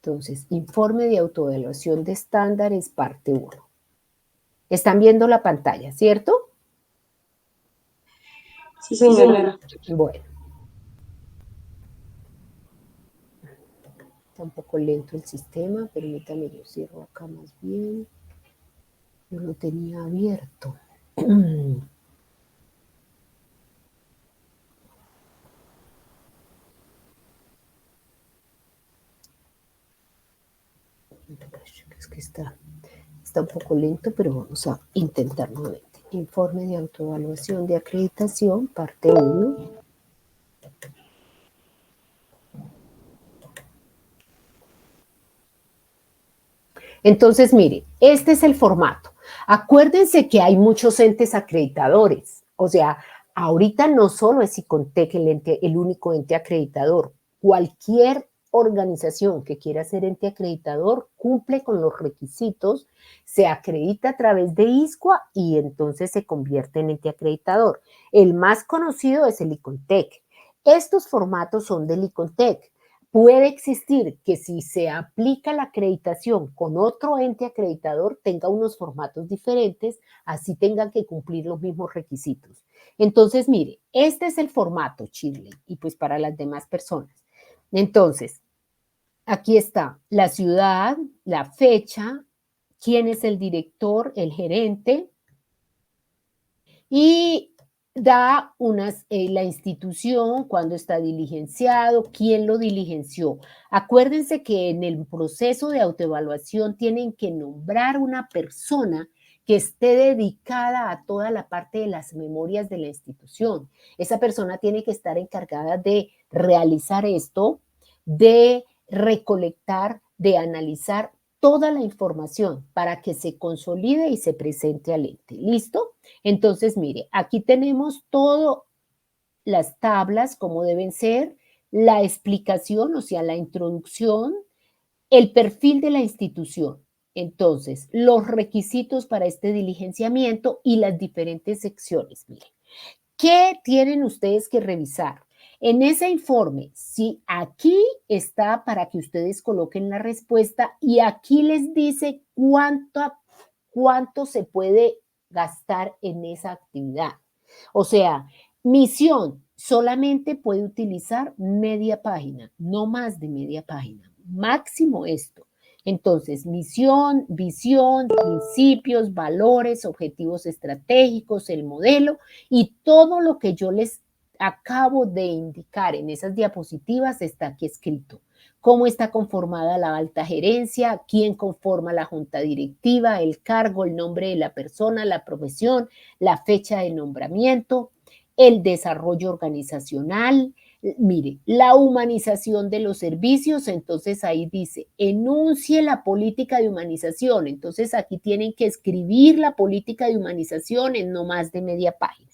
Entonces, informe de autoevaluación de estándares, parte 1. Están viendo la pantalla, ¿cierto? Sí, señora. Bueno. Está un poco lento el sistema, permítame, yo cierro acá más bien. Yo lo tenía abierto. Es que está un poco lento, pero vamos a intentar nuevamente. Informe de autoevaluación de acreditación, parte 1. Entonces, mire, este es el formato. Acuérdense que hay muchos entes acreditadores. O sea, ahorita no solo es ICONTEC el único ente acreditador. Cualquier organización que quiera ser ente acreditador cumple con los requisitos, se acredita a través de ISCUA y entonces se convierte en ente acreditador. El más conocido es el ICONTEC. Estos formatos son del ICONTEC. Puede existir que si se aplica la acreditación con otro ente acreditador tenga unos formatos diferentes, así tengan que cumplir los mismos requisitos. Entonces, mire, este es el formato Chile y pues para las demás personas. Entonces, aquí está la ciudad, la fecha, quién es el director, el gerente y da la institución, cuándo está diligenciado, quién lo diligenció. Acuérdense que en el proceso de autoevaluación tienen que nombrar una persona que esté dedicada a toda la parte de las memorias de la institución. Esa persona tiene que estar encargada de realizar esto, de recolectar, de analizar toda la información para que se consolide y se presente al ente. ¿Listo? Entonces, mire, aquí tenemos todas las tablas, como deben ser, la explicación, o sea, la introducción, el perfil de la institución. Entonces, los requisitos para este diligenciamiento y las diferentes secciones. Miren, ¿qué tienen ustedes que revisar? En ese informe, sí, aquí está para que ustedes coloquen la respuesta y aquí les dice cuánto se puede gastar en esa actividad. O sea, misión solamente puede utilizar media página, no más de media página, máximo esto. Entonces, misión, visión, principios, valores, objetivos estratégicos, el modelo y todo lo que yo les acabo de indicar en esas diapositivas está aquí escrito. Cómo está conformada la alta gerencia, quién conforma la junta directiva, el cargo, el nombre de la persona, la profesión, la fecha de nombramiento, el desarrollo organizacional, mire, la humanización de los servicios, entonces ahí dice, enuncie la política de humanización, entonces aquí tienen que escribir la política de humanización en no más de media página.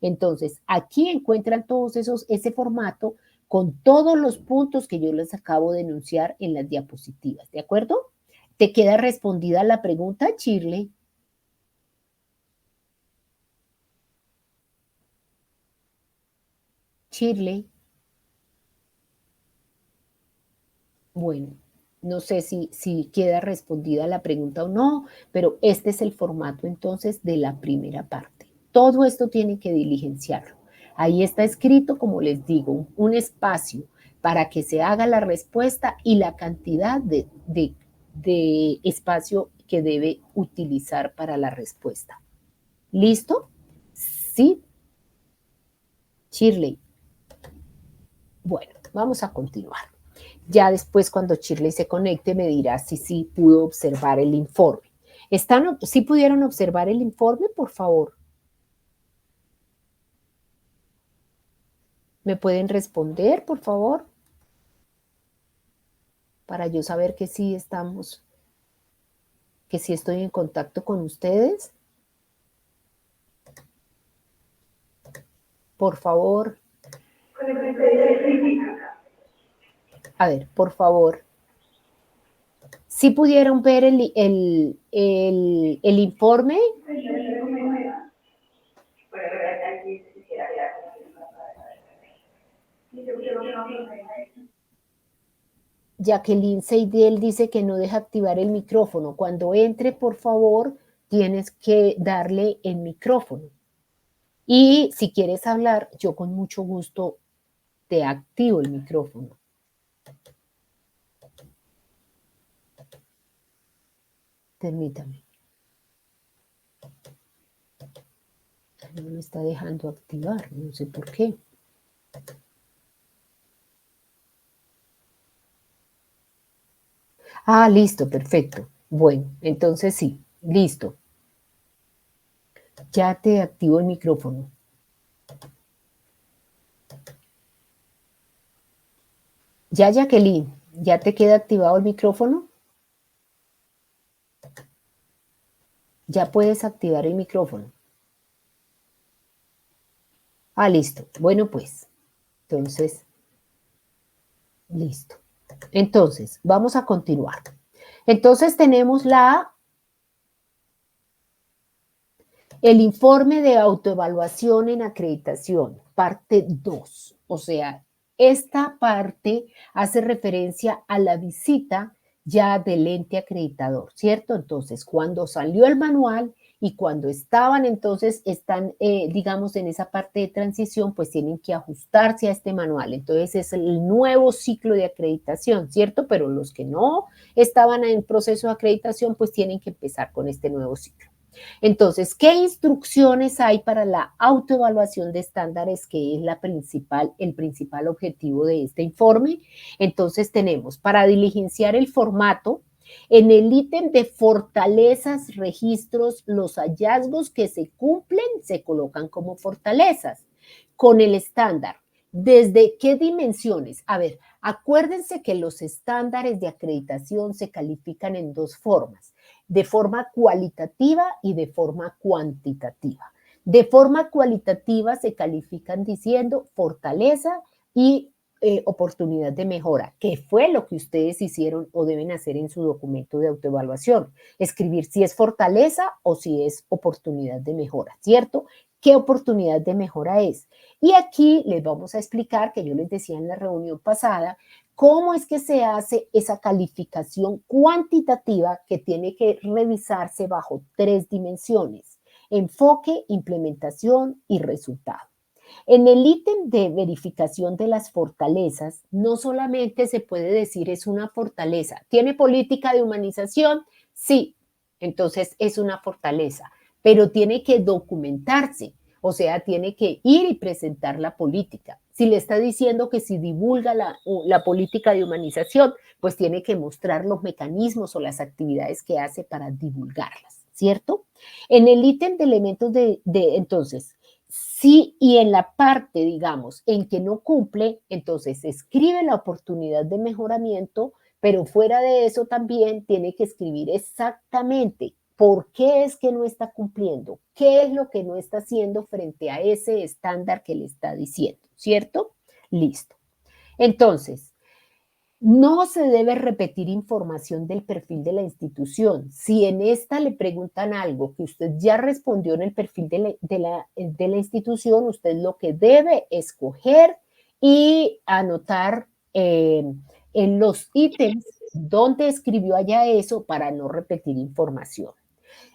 Entonces, aquí encuentran todos ese formato con todos los puntos que yo les acabo de enunciar en las diapositivas, ¿de acuerdo? ¿Te queda respondida la pregunta, Shirley? Shirley. Bueno, no sé si queda respondida la pregunta o no, pero este es el formato entonces de la primera parte. Todo esto tiene que diligenciarlo. Ahí está escrito, como les digo, un espacio para que se haga la respuesta y la cantidad de espacio que debe utilizar para la respuesta. ¿Listo? Sí. Shirley. Bueno, vamos a continuar. Ya después, cuando Shirley se conecte, me dirá si sí pudo observar el informe. ¿Sí pudieron observar el informe, por favor? ¿Me pueden responder, por favor? Para yo saber que sí estamos, que sí estoy en contacto con ustedes. Por favor. A ver, por favor. ¿Sí pudieron ver el informe? Jacqueline Seidel dice que no deja activar el micrófono. Cuando entre, por favor, tienes que darle el micrófono. Y si quieres hablar, yo con mucho gusto te activo el micrófono. Permítame. No me está dejando activar, no sé por qué. Ah, listo, perfecto. Bueno, entonces sí, listo. Ya te activo el micrófono. Ya, Jacqueline, ¿ya te queda activado el micrófono? Ya puedes activar el micrófono. Ah, listo. Bueno, pues, entonces, listo. Entonces, vamos a continuar. Entonces tenemos el informe de autoevaluación en acreditación, parte 2. O sea, esta parte hace referencia a la visita ya del ente acreditador, ¿cierto? Entonces, cuando salió el manual y cuando estaban, entonces, están, digamos, en esa parte de transición, pues tienen que ajustarse a este manual. Entonces, es el nuevo ciclo de acreditación, ¿cierto? Pero los que no estaban en proceso de acreditación, pues tienen que empezar con este nuevo ciclo. Entonces, ¿qué instrucciones hay para la autoevaluación de estándares, que es el principal objetivo de este informe? Entonces, tenemos para diligenciar el formato, en el ítem de fortalezas, registros, los hallazgos que se cumplen se colocan como fortalezas con el estándar. ¿Desde qué dimensiones? A ver, acuérdense que los estándares de acreditación se califican en dos formas: de forma cualitativa y de forma cuantitativa. De forma cualitativa se califican diciendo fortaleza y oportunidad de mejora, que fue lo que ustedes hicieron o deben hacer en su documento de autoevaluación. Escribir si es fortaleza o si es oportunidad de mejora, ¿cierto? ¿Qué oportunidad de mejora es? Y aquí les vamos a explicar, que yo les decía en la reunión pasada, cómo es que se hace esa calificación cuantitativa que tiene que revisarse bajo 3 dimensiones: enfoque, implementación y resultado. En el ítem de verificación de las fortalezas, no solamente se puede decir es una fortaleza. ¿Tiene política de humanización? Sí, entonces es una fortaleza, pero tiene que documentarse, o sea, tiene que ir y presentar la política. Si le está diciendo que si divulga la política de humanización, pues tiene que mostrar los mecanismos o las actividades que hace para divulgarlas, ¿cierto? En el ítem de elementos entonces, sí, y en la parte, digamos, en que no cumple, entonces escribe la oportunidad de mejoramiento, pero fuera de eso también tiene que escribir exactamente por qué es que no está cumpliendo, qué es lo que no está haciendo frente a ese estándar que le está diciendo, ¿cierto? Listo. Entonces, no se debe repetir información del perfil de la institución. Si en esta le preguntan algo que usted ya respondió en el perfil de la institución, usted lo que debe escoger y anotar en los ítems donde escribió allá eso, para no repetir información.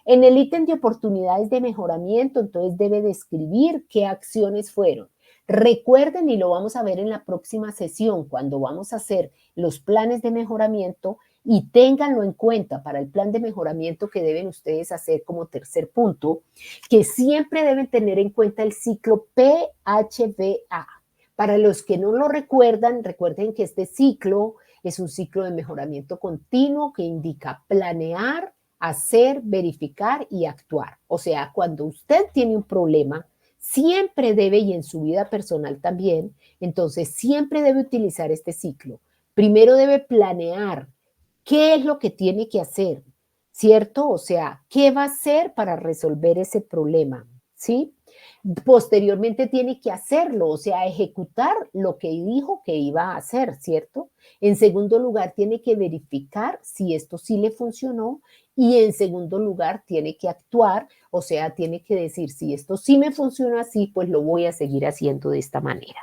En el ítem de oportunidades de mejoramiento, entonces debe describir qué acciones fueron. Recuerden, y lo vamos a ver en la próxima sesión, cuando vamos a hacer los planes de mejoramiento, y ténganlo en cuenta para el plan de mejoramiento que deben ustedes hacer como tercer punto, que siempre deben tener en cuenta el ciclo PHBA. Para los que no lo recuerdan, recuerden que este ciclo es un ciclo de mejoramiento continuo que indica planear, hacer, verificar y actuar. O sea, cuando usted tiene un problema, siempre debe, y en su vida personal también, entonces siempre debe utilizar este ciclo. Primero debe planear qué es lo que tiene que hacer, ¿cierto? O sea, ¿qué va a hacer para resolver ese problema? ¿Sí? Posteriormente tiene que hacerlo, o sea, ejecutar lo que dijo que iba a hacer, ¿cierto? En segundo lugar, tiene que verificar si esto sí le funcionó, y en segundo lugar, tiene que actuar, o sea, tiene que decir, si esto sí me funciona así, pues lo voy a seguir haciendo de esta manera.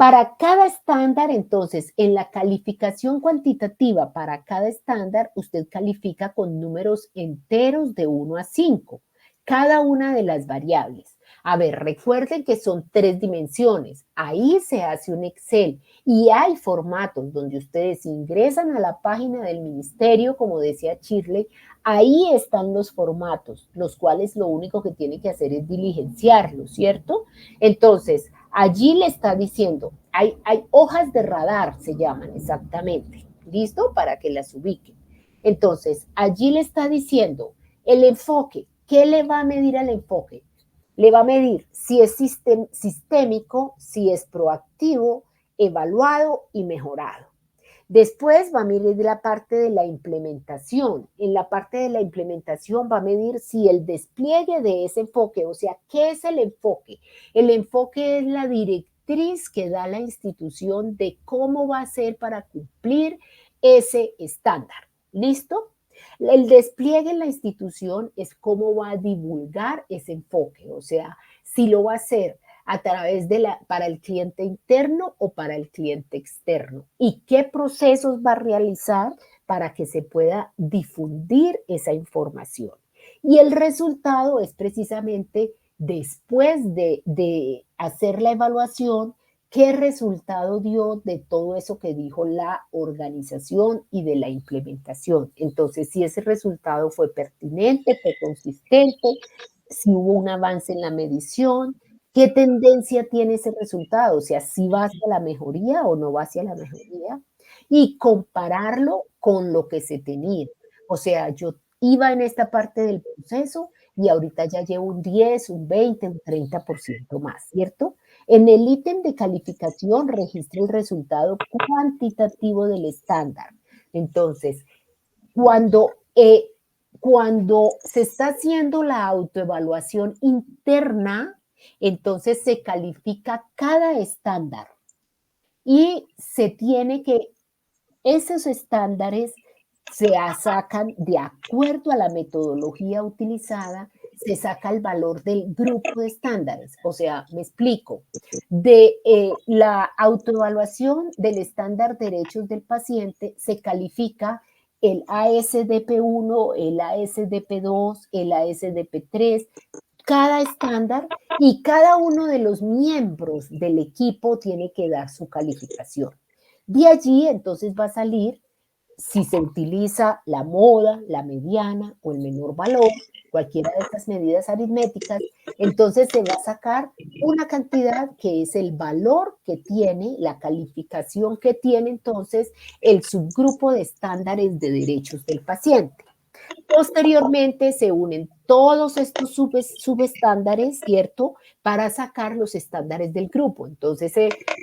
Para cada estándar, entonces, en la calificación cuantitativa para cada estándar, usted califica con números enteros de 1 a 5, cada una de las variables. A ver, recuerden que son 3 dimensiones. Ahí se hace un Excel y hay formatos donde ustedes ingresan a la página del ministerio, como decía Shirley, ahí están los formatos, los cuales lo único que tienen que hacer es diligenciarlos, ¿cierto? Entonces, allí le está diciendo, hay hojas de radar, se llaman exactamente, ¿listo? Para que las ubiquen. Entonces, allí le está diciendo el enfoque. ¿Qué le va a medir al enfoque? Le va a medir si es sistémico, si es proactivo, evaluado y mejorado. Después va a medir la parte de la implementación. En la parte de la implementación va a medir si el despliegue de ese enfoque, o sea, ¿qué es el enfoque? El enfoque es la directriz que da la institución de cómo va a ser para cumplir ese estándar. ¿Listo? El despliegue en la institución es cómo va a divulgar ese enfoque, o sea, si lo va a hacer a través de para el cliente interno o para el cliente externo y qué procesos va a realizar para que se pueda difundir esa información. Y el resultado es precisamente después de hacer la evaluación, qué resultado dio de todo eso que dijo la organización y de la implementación. Entonces, si ese resultado fue pertinente, fue consistente, si hubo un avance en la medición, ¿qué tendencia tiene ese resultado? O sea, si va hacia la mejoría o no va hacia la mejoría. Y compararlo con lo que se tenía. O sea, yo iba en esta parte del proceso y ahorita ya llevo un 10, un 20, un 30% más, ¿cierto? En el ítem de calificación registra el resultado cuantitativo del estándar. Entonces, cuando, cuando se está haciendo la autoevaluación interna, entonces se califica cada estándar y se tiene que, esos estándares se sacan de acuerdo a la metodología utilizada, se saca el valor del grupo de estándares. O sea, me explico, de la autoevaluación del estándar derechos del paciente se califica el ASDP1, el ASDP2, el ASDP3, cada estándar y cada uno de los miembros del equipo tiene que dar su calificación. De allí entonces va a salir si se utiliza la moda, la mediana o el menor valor, cualquiera de estas medidas aritméticas, entonces se va a sacar una cantidad que es el valor que tiene, la calificación que tiene entonces el subgrupo de estándares de derechos del paciente. Posteriormente se unen todos estos subestándares, ¿cierto? Para sacar los estándares del grupo. Entonces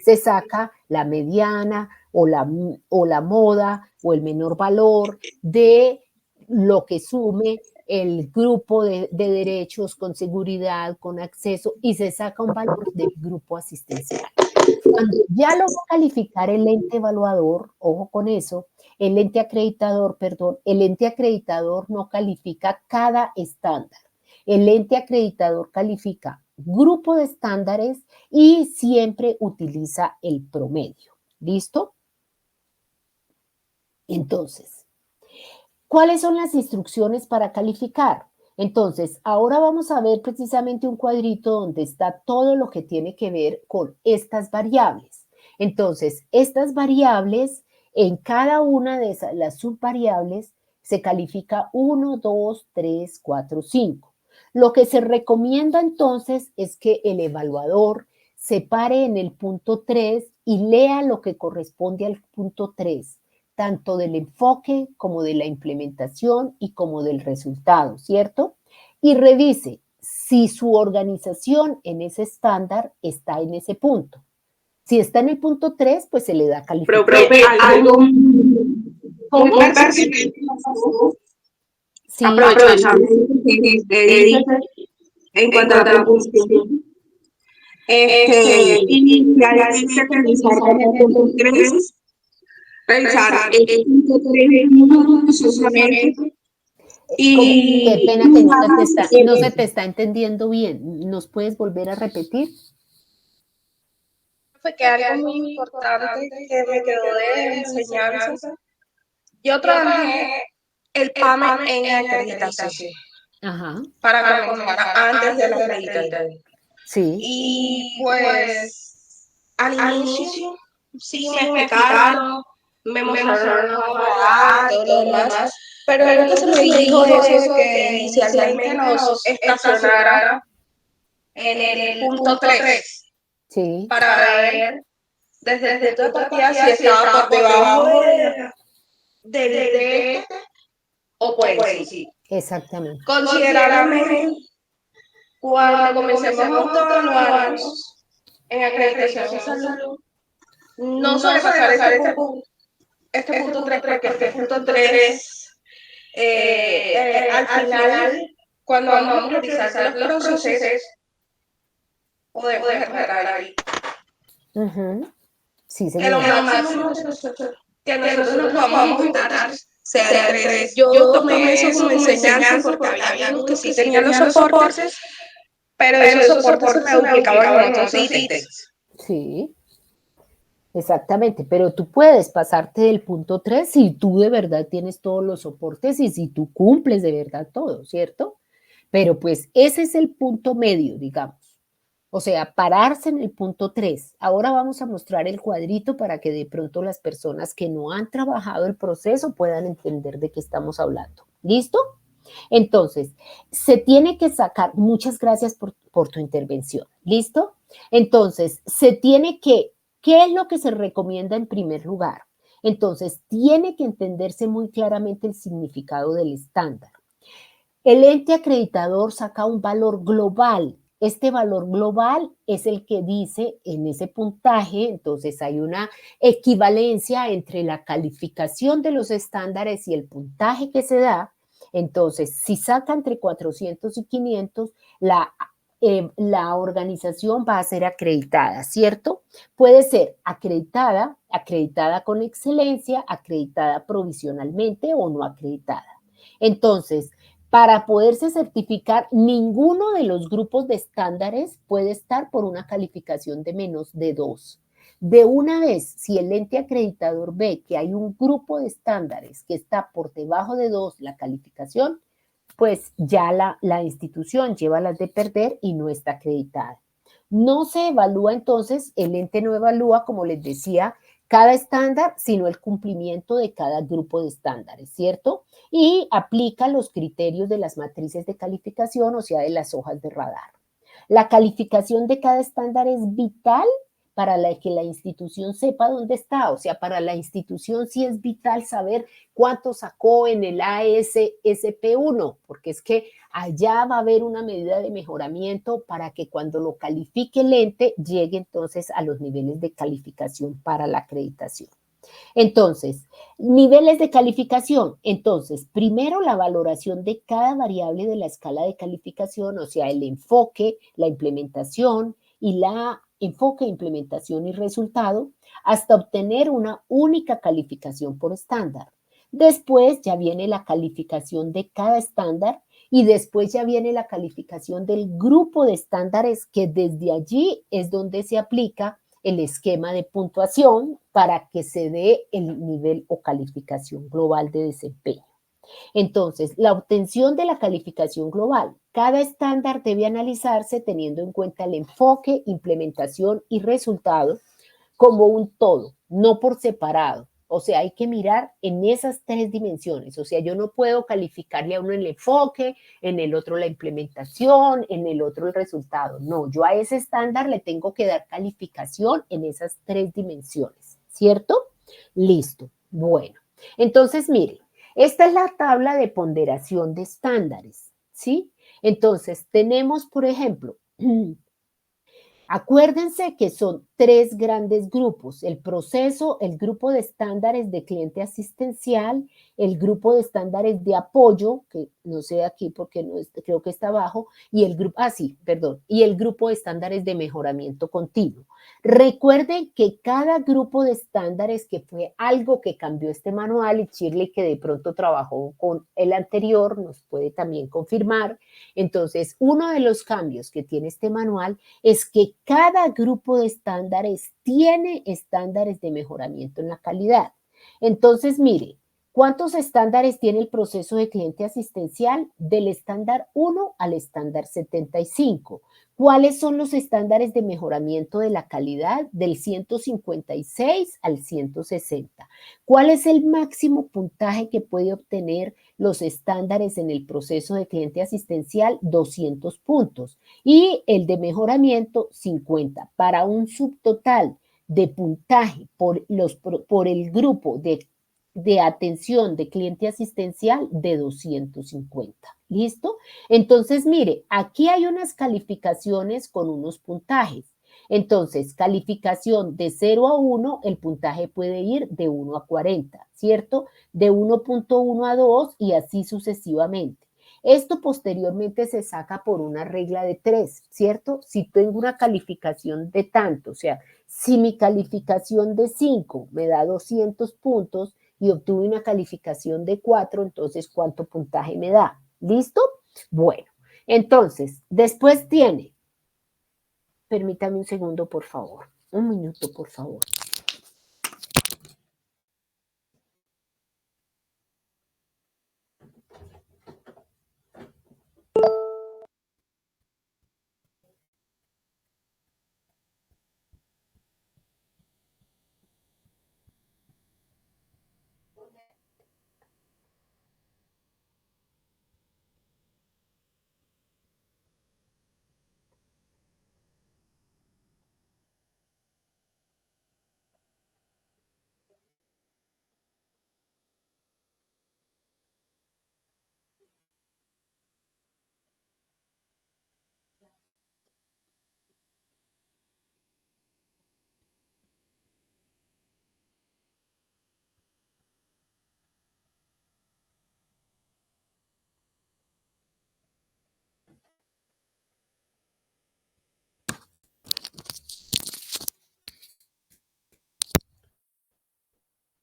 se saca la mediana o la moda o el menor valor de lo que sume el grupo de derechos con seguridad, con acceso, y se saca un valor del grupo asistencial. Cuando ya lo va a calificar el ente evaluador, ojo con eso, el ente acreditador no califica cada estándar. El ente acreditador califica grupo de estándares y siempre utiliza el promedio. ¿Listo? Entonces, ¿cuáles son las instrucciones para calificar? Entonces, ahora vamos a ver precisamente un cuadrito donde está todo lo que tiene que ver con estas variables. Entonces, estas variables, en cada una de las subvariables, se califica 1, 2, 3, 4, 5. Lo que se recomienda entonces es que el evaluador se pare en el punto 3 y lea lo que corresponde al punto 3, tanto del enfoque como de la implementación y como del resultado, ¿cierto? Y revise si su organización en ese estándar está en ese punto. Si está en el punto 3, pues se le da calificación. Profe, algo ¿Cómo? Sí. Aprovechando en cuanto a la posición, inicialmente realizar como punto 3, realizar el punto 3 solamente. Y qué pena que no se te está entendiendo bien. ¿Nos puedes volver a repetir? fue que algo muy importante que me quedó de enseñanza, yo trabajé el PAME en acreditación. Ajá. Para comenzar antes de la acreditación. Sí. Y pues al inicio sí me explicaron, me mostraron la hoja de edad y todo lo demás, pero nunca se me dijo eso de que inicialmente nos estacionara en el punto 3 Sí. para ver desde el punto de partida si estaba por debajo del D o por encima. Exactamente. Considerablemente, cuando comencemos a autoevaluarnos en acreditación de salud, no sobrepasar este punto 3, porque este punto 3, al final, cuando vamos a priorizar los procesos, podemos entrar ahí. Sí, Que lo señora. máximo que nosotros nos podamos esperar sea de 3. Yo tomé eso como enseñanza porque había algunos que sí tenían los soportes, pero esos soportes se me duplicaban en otros ítems. Sí, exactamente, pero tú puedes pasarte del punto 3 si tú de verdad tienes todos los soportes y si tú cumples de verdad todo, ¿cierto? Pero pues ese es el punto medio, digamos. O sea, pararse en el punto 3. Ahora vamos a mostrar el cuadrito para que de pronto las personas que no han trabajado el proceso puedan entender de qué estamos hablando. ¿Listo? Entonces, se tiene que sacar, muchas gracias por tu intervención. ¿Listo? Entonces, se tiene que, ¿qué es lo que se recomienda en primer lugar? Entonces, tiene que entenderse muy claramente el significado del estándar. El ente acreditador saca un valor global. Este valor global es el que dice en ese puntaje, entonces hay una equivalencia entre la calificación de los estándares y el puntaje que se da. Entonces, si saca entre 400 y 500, la organización va a ser acreditada, ¿cierto? Puede ser acreditada, acreditada con excelencia, acreditada provisionalmente o no acreditada. Entonces, para poderse certificar, ninguno de los grupos de estándares puede estar por una calificación de menos de 2. De una vez, si el ente acreditador ve que hay un grupo de estándares que está por debajo de 2 la calificación, pues ya la institución lleva las de perder y no está acreditada. No se evalúa entonces, el ente no evalúa, como les decía, cada estándar, sino el cumplimiento de cada grupo de estándares, ¿cierto? Y aplica los criterios de las matrices de calificación, o sea, de las hojas de radar. La calificación de cada estándar es vital para que la institución sepa dónde está, o sea, para la institución sí es vital saber cuánto sacó en el ASSP1, porque es que allá va a haber una medida de mejoramiento para que cuando lo califique el ente llegue entonces a los niveles de calificación para la acreditación. Entonces, niveles de calificación. Entonces, primero la valoración de cada variable de la escala de calificación, o sea, el enfoque, la implementación y la enfoque, implementación y resultado, hasta obtener una única calificación por estándar. Después ya viene la calificación de cada estándar y después ya viene la calificación del grupo de estándares que desde allí es donde se aplica el esquema de puntuación para que se dé el nivel o calificación global de desempeño. Entonces, la obtención de la calificación global. Cada estándar debe analizarse teniendo en cuenta el enfoque, implementación y resultado como un todo, no por separado. O sea, hay que mirar en esas 3 dimensiones. O sea, yo no puedo calificarle a uno el enfoque, en el otro la implementación, en el otro el resultado. No, yo a ese estándar le tengo que dar calificación en esas 3 dimensiones, ¿cierto? Listo. Bueno, entonces miren, esta es la tabla de ponderación de estándares, ¿sí? Entonces, tenemos, por ejemplo, acuérdense que son 3 grandes grupos, el proceso, el grupo de estándares de cliente asistencial, el grupo de estándares de apoyo, que no sé aquí porque no creo que está abajo, y el grupo, y el grupo de estándares de mejoramiento continuo. Recuerden que cada grupo de estándares, que fue algo que cambió este manual, y Shirley, que de pronto trabajó con el anterior, nos puede también confirmar. Entonces, uno de los cambios que tiene este manual es que cada grupo de estándares tiene estándares de mejoramiento en la calidad. Entonces, mire, ¿cuántos estándares tiene el proceso de cliente asistencial? Del estándar 1 al estándar 75. ¿Cuáles son los estándares de mejoramiento de la calidad? Del 156 al 160. ¿Cuál es el máximo puntaje que puede obtener los estándares en el proceso de cliente asistencial? 200 puntos. Y el de mejoramiento, 50. Para un subtotal de puntaje por el grupo de atención de cliente asistencial de 250. ¿Listo? Entonces, mire, aquí hay unas calificaciones con unos puntajes. Entonces, calificación de 0 a 1, el puntaje puede ir de 1 a 40, ¿cierto? De 1.1 a 2 y así sucesivamente. Esto posteriormente se saca por una regla de 3, ¿cierto? Si tengo una calificación de tanto, o sea, si mi calificación de 5 me da 200 puntos y obtuve una calificación de 4, entonces, ¿cuánto puntaje me da? ¿Listo? Bueno, entonces, después tiene, permítame un segundo, por favor, un minuto, por favor.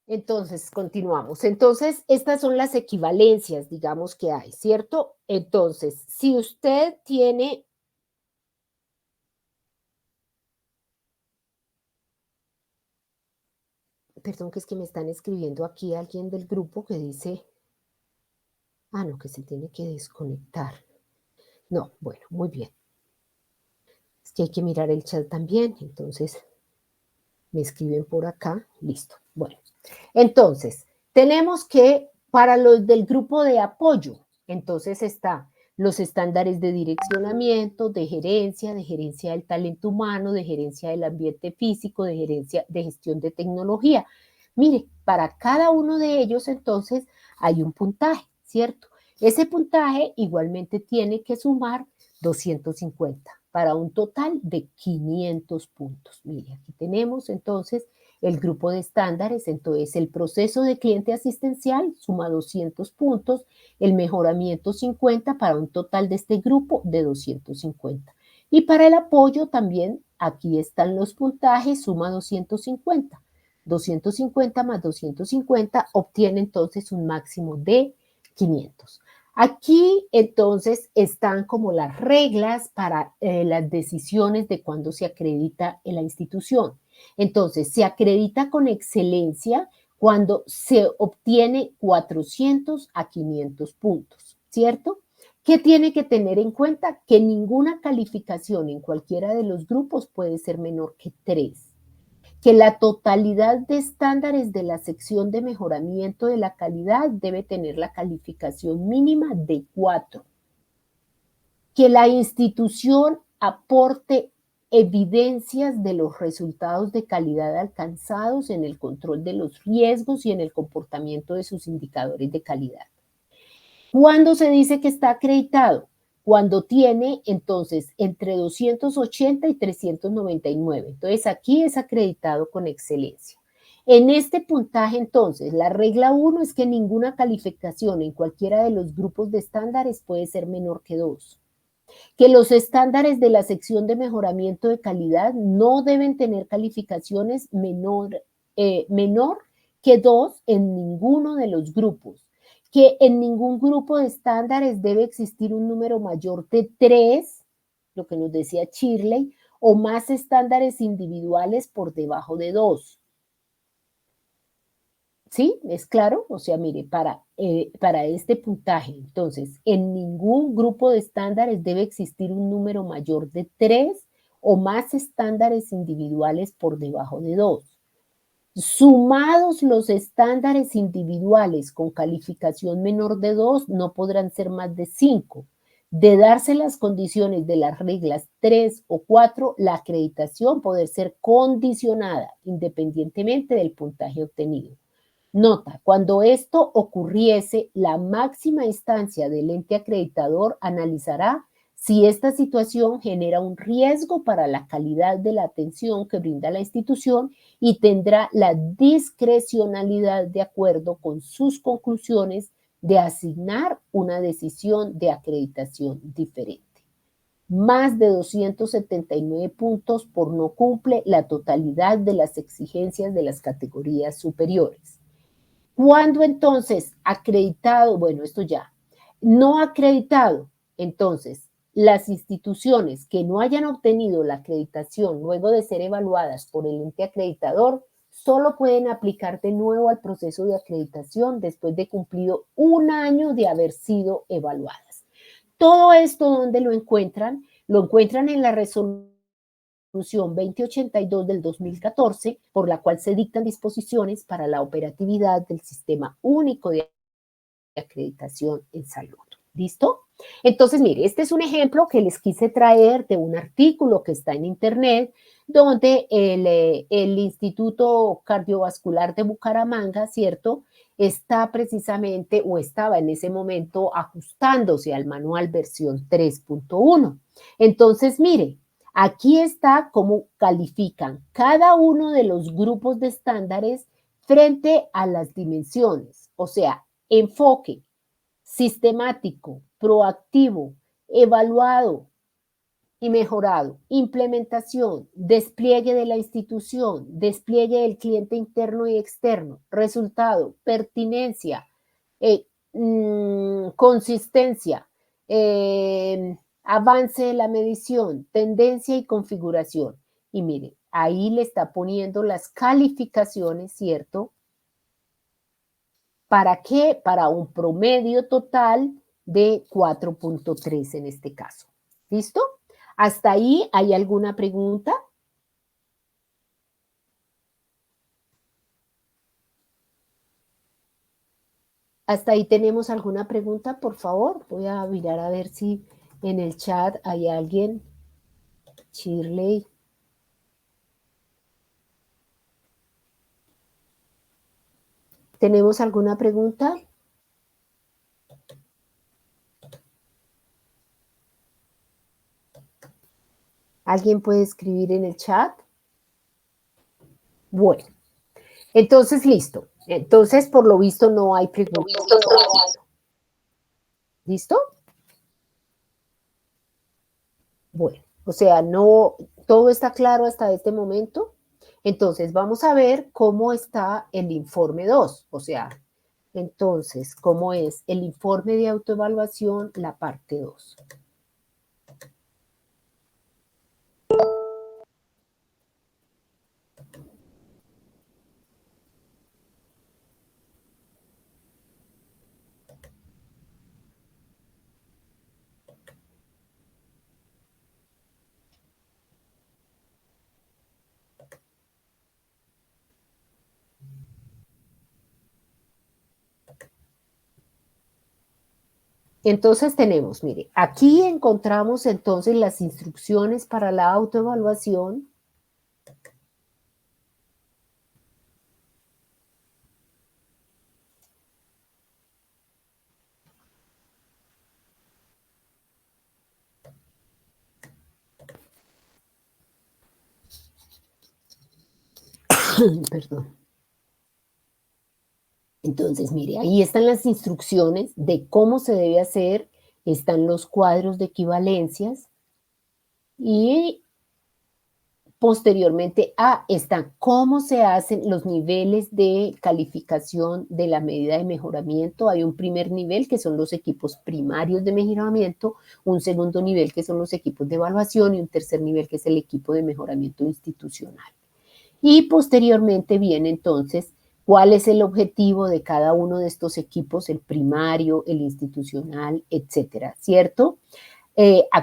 Entonces, continuamos. Entonces, estas son las equivalencias, digamos, que hay, ¿cierto? Entonces, si usted tiene... Perdón, que es que me están escribiendo aquí alguien del grupo que dice... Ah, no, que se tiene que desconectar. No, bueno, muy bien. Es que hay que mirar el chat también, entonces me escriben por acá, listo. Bueno, entonces, tenemos que para los del grupo de apoyo, entonces está los estándares de direccionamiento, de gerencia del talento humano, de gerencia del ambiente físico, de gerencia de gestión de tecnología. Mire, para cada uno de ellos entonces hay un puntaje, ¿cierto? Ese puntaje igualmente tiene que sumar 250 para un total de 500 puntos. Mire, aquí tenemos entonces el grupo de estándares, entonces el proceso de cliente asistencial suma 200 puntos, el mejoramiento 50 para un total de este grupo de 250. Y para el apoyo también, aquí están los puntajes, suma 250. 250 más 250 obtiene entonces un máximo de 500. Aquí entonces están como las reglas para las decisiones de cuándo se acredita en la institución. Entonces, se acredita con excelencia cuando se obtiene 400 a 500 puntos, ¿cierto? ¿Qué tiene que tener en cuenta? Que ninguna calificación en cualquiera de los grupos puede ser menor que 3. Que la totalidad de estándares de la sección de mejoramiento de la calidad debe tener la calificación mínima de 4. Que la institución aporte evidencias de los resultados de calidad alcanzados en el control de los riesgos y en el comportamiento de sus indicadores de calidad. ¿Cuándo se dice que está acreditado? Cuando tiene, entonces, entre 280 y 399. Entonces, aquí es acreditado con excelencia. En este puntaje, entonces, la regla 1 es que ninguna calificación en cualquiera de los grupos de estándares puede ser menor que 2. Que los estándares de la sección de mejoramiento de calidad no deben tener calificaciones menor que 2 en ninguno de los grupos. Que en ningún grupo de estándares debe existir un número mayor de 3, lo que nos decía Shirley, o más estándares individuales por debajo de 2. ¿Sí? ¿Es claro? O sea, mire, para este puntaje, entonces, en ningún grupo de estándares debe existir un número mayor de 3 o más estándares individuales por debajo de 2. Sumados los estándares individuales con calificación menor de 2, no podrán ser más de 5. De darse las condiciones de las reglas 3 o 4, la acreditación puede ser condicionada independientemente del puntaje obtenido. Nota, cuando esto ocurriese, la máxima instancia del ente acreditador analizará si esta situación genera un riesgo para la calidad de la atención que brinda la institución y tendrá la discrecionalidad de acuerdo con sus conclusiones de asignar una decisión de acreditación diferente. Más de 279 puntos por no cumple la totalidad de las exigencias de las categorías superiores. ¿Cuándo entonces acreditado? Bueno, esto ya. No acreditado, entonces, las instituciones que no hayan obtenido la acreditación luego de ser evaluadas por el ente acreditador solo pueden aplicar de nuevo al proceso de acreditación después de cumplido un año de haber sido evaluadas. Todo esto, ¿dónde lo encuentran? Lo encuentran en la resolución 2082 del 2014, por la cual se dictan disposiciones para la operatividad del Sistema Único de Acreditación en Salud. ¿Listo? Entonces, mire, este es un ejemplo que les quise traer de un artículo que está en internet, donde el Instituto Cardiovascular de Bucaramanga, ¿cierto?, está precisamente o estaba en ese momento ajustándose al manual versión 3.1. Entonces, mire, aquí está cómo califican cada uno de los grupos de estándares frente a las dimensiones, o sea, enfoque, sistemático, proactivo, evaluado y mejorado, implementación, despliegue de la institución, despliegue del cliente interno y externo, resultado, pertinencia, consistencia, avance de la medición, tendencia y configuración. Y mire, ahí le está poniendo las calificaciones, ¿cierto? ¿Para qué? Para un promedio total de 4.3 en este caso. ¿Listo? ¿Hasta ahí hay alguna pregunta? ¿Hasta ahí tenemos alguna pregunta? Por favor, voy a mirar a ver si en el chat hay alguien. Shirley. ¿Tenemos alguna pregunta? ¿Alguien puede escribir en el chat? Bueno, entonces listo. Entonces, por lo visto, no hay preguntas. ¿Listo? Bueno, o sea, no, todo está claro hasta este momento. Entonces, vamos a ver cómo está el informe 2, o sea, entonces, cómo es el informe de autoevaluación, la parte 2. Entonces tenemos, mire, aquí encontramos entonces las instrucciones para la autoevaluación. Perdón. Entonces, mire, ahí están las instrucciones de cómo se debe hacer, están los cuadros de equivalencias y posteriormente están cómo se hacen los niveles de calificación de la medida de mejoramiento. Hay un primer nivel que son los equipos primarios de mejoramiento, un segundo nivel que son los equipos de evaluación y un tercer nivel que es el equipo de mejoramiento institucional. Y posteriormente viene entonces cuál es el objetivo de cada uno de estos equipos, el primario, el institucional, etcétera, ¿cierto?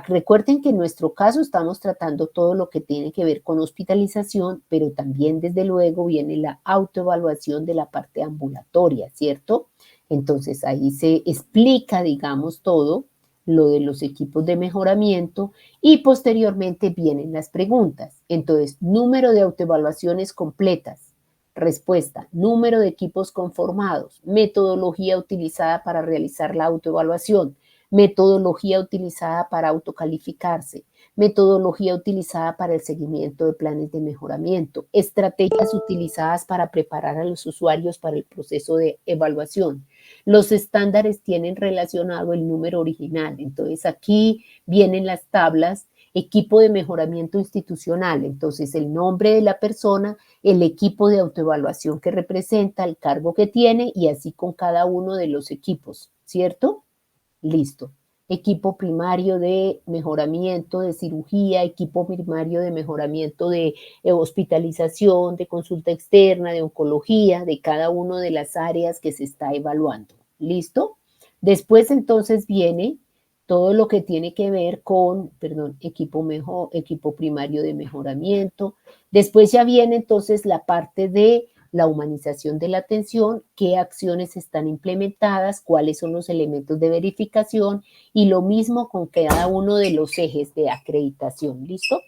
Recuerden que en nuestro caso estamos tratando todo lo que tiene que ver con hospitalización, pero también desde luego viene la autoevaluación de la parte ambulatoria, ¿cierto? Entonces ahí se explica, digamos, todo lo de los equipos de mejoramiento y posteriormente vienen las preguntas. Entonces, número de autoevaluaciones completas, respuesta, número de equipos conformados, metodología utilizada para realizar la autoevaluación, metodología utilizada para autocalificarse, metodología utilizada para el seguimiento de planes de mejoramiento, estrategias utilizadas para preparar a los usuarios para el proceso de evaluación. Los estándares tienen relacionado el número original, entonces aquí vienen las tablas, equipo de mejoramiento institucional, entonces el nombre de la persona, el equipo de autoevaluación que representa, el cargo que tiene y así con cada uno de los equipos, ¿cierto? Listo. Equipo primario de mejoramiento de cirugía, equipo primario de mejoramiento de hospitalización, de consulta externa, de oncología, de cada una de las áreas que se está evaluando. ¿Listo? Después entonces viene todo lo que tiene que ver con, equipo primario de mejoramiento. Después ya viene entonces la parte de la humanización de la atención, qué acciones están implementadas, cuáles son los elementos de verificación y lo mismo con cada uno de los ejes de acreditación. ¿Listo?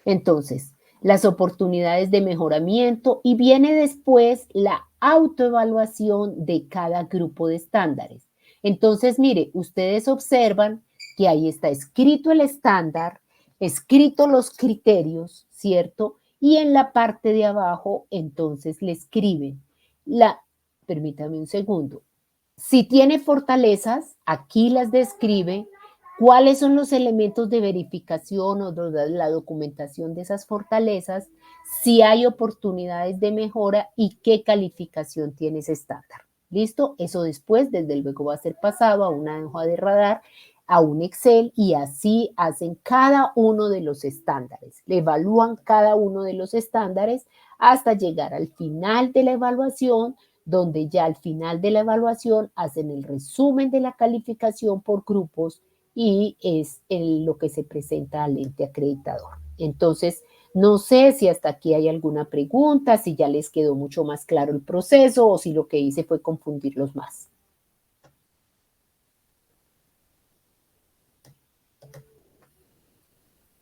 Entonces, las oportunidades de mejoramiento y viene después la autoevaluación de cada grupo de estándares. Entonces, mire, ustedes observan que ahí está escrito el estándar, escrito los criterios, ¿cierto? Y en la parte de abajo, entonces, le escriben permítame un segundo, si tiene fortalezas, aquí las describe, cuáles son los elementos de verificación o de la documentación de esas fortalezas, si hay oportunidades de mejora y qué calificación tiene ese estándar. ¿Listo? Eso después, desde luego, va a ser pasado a una hoja de radar, a un Excel y así hacen cada uno de los estándares. Le evalúan cada uno de los estándares hasta llegar al final de la evaluación, donde ya al final de la evaluación hacen el resumen de la calificación por grupos y es lo que se presenta al ente acreditador. Entonces, no sé si hasta aquí hay alguna pregunta, si ya les quedó mucho más claro el proceso o si lo que hice fue confundirlos más.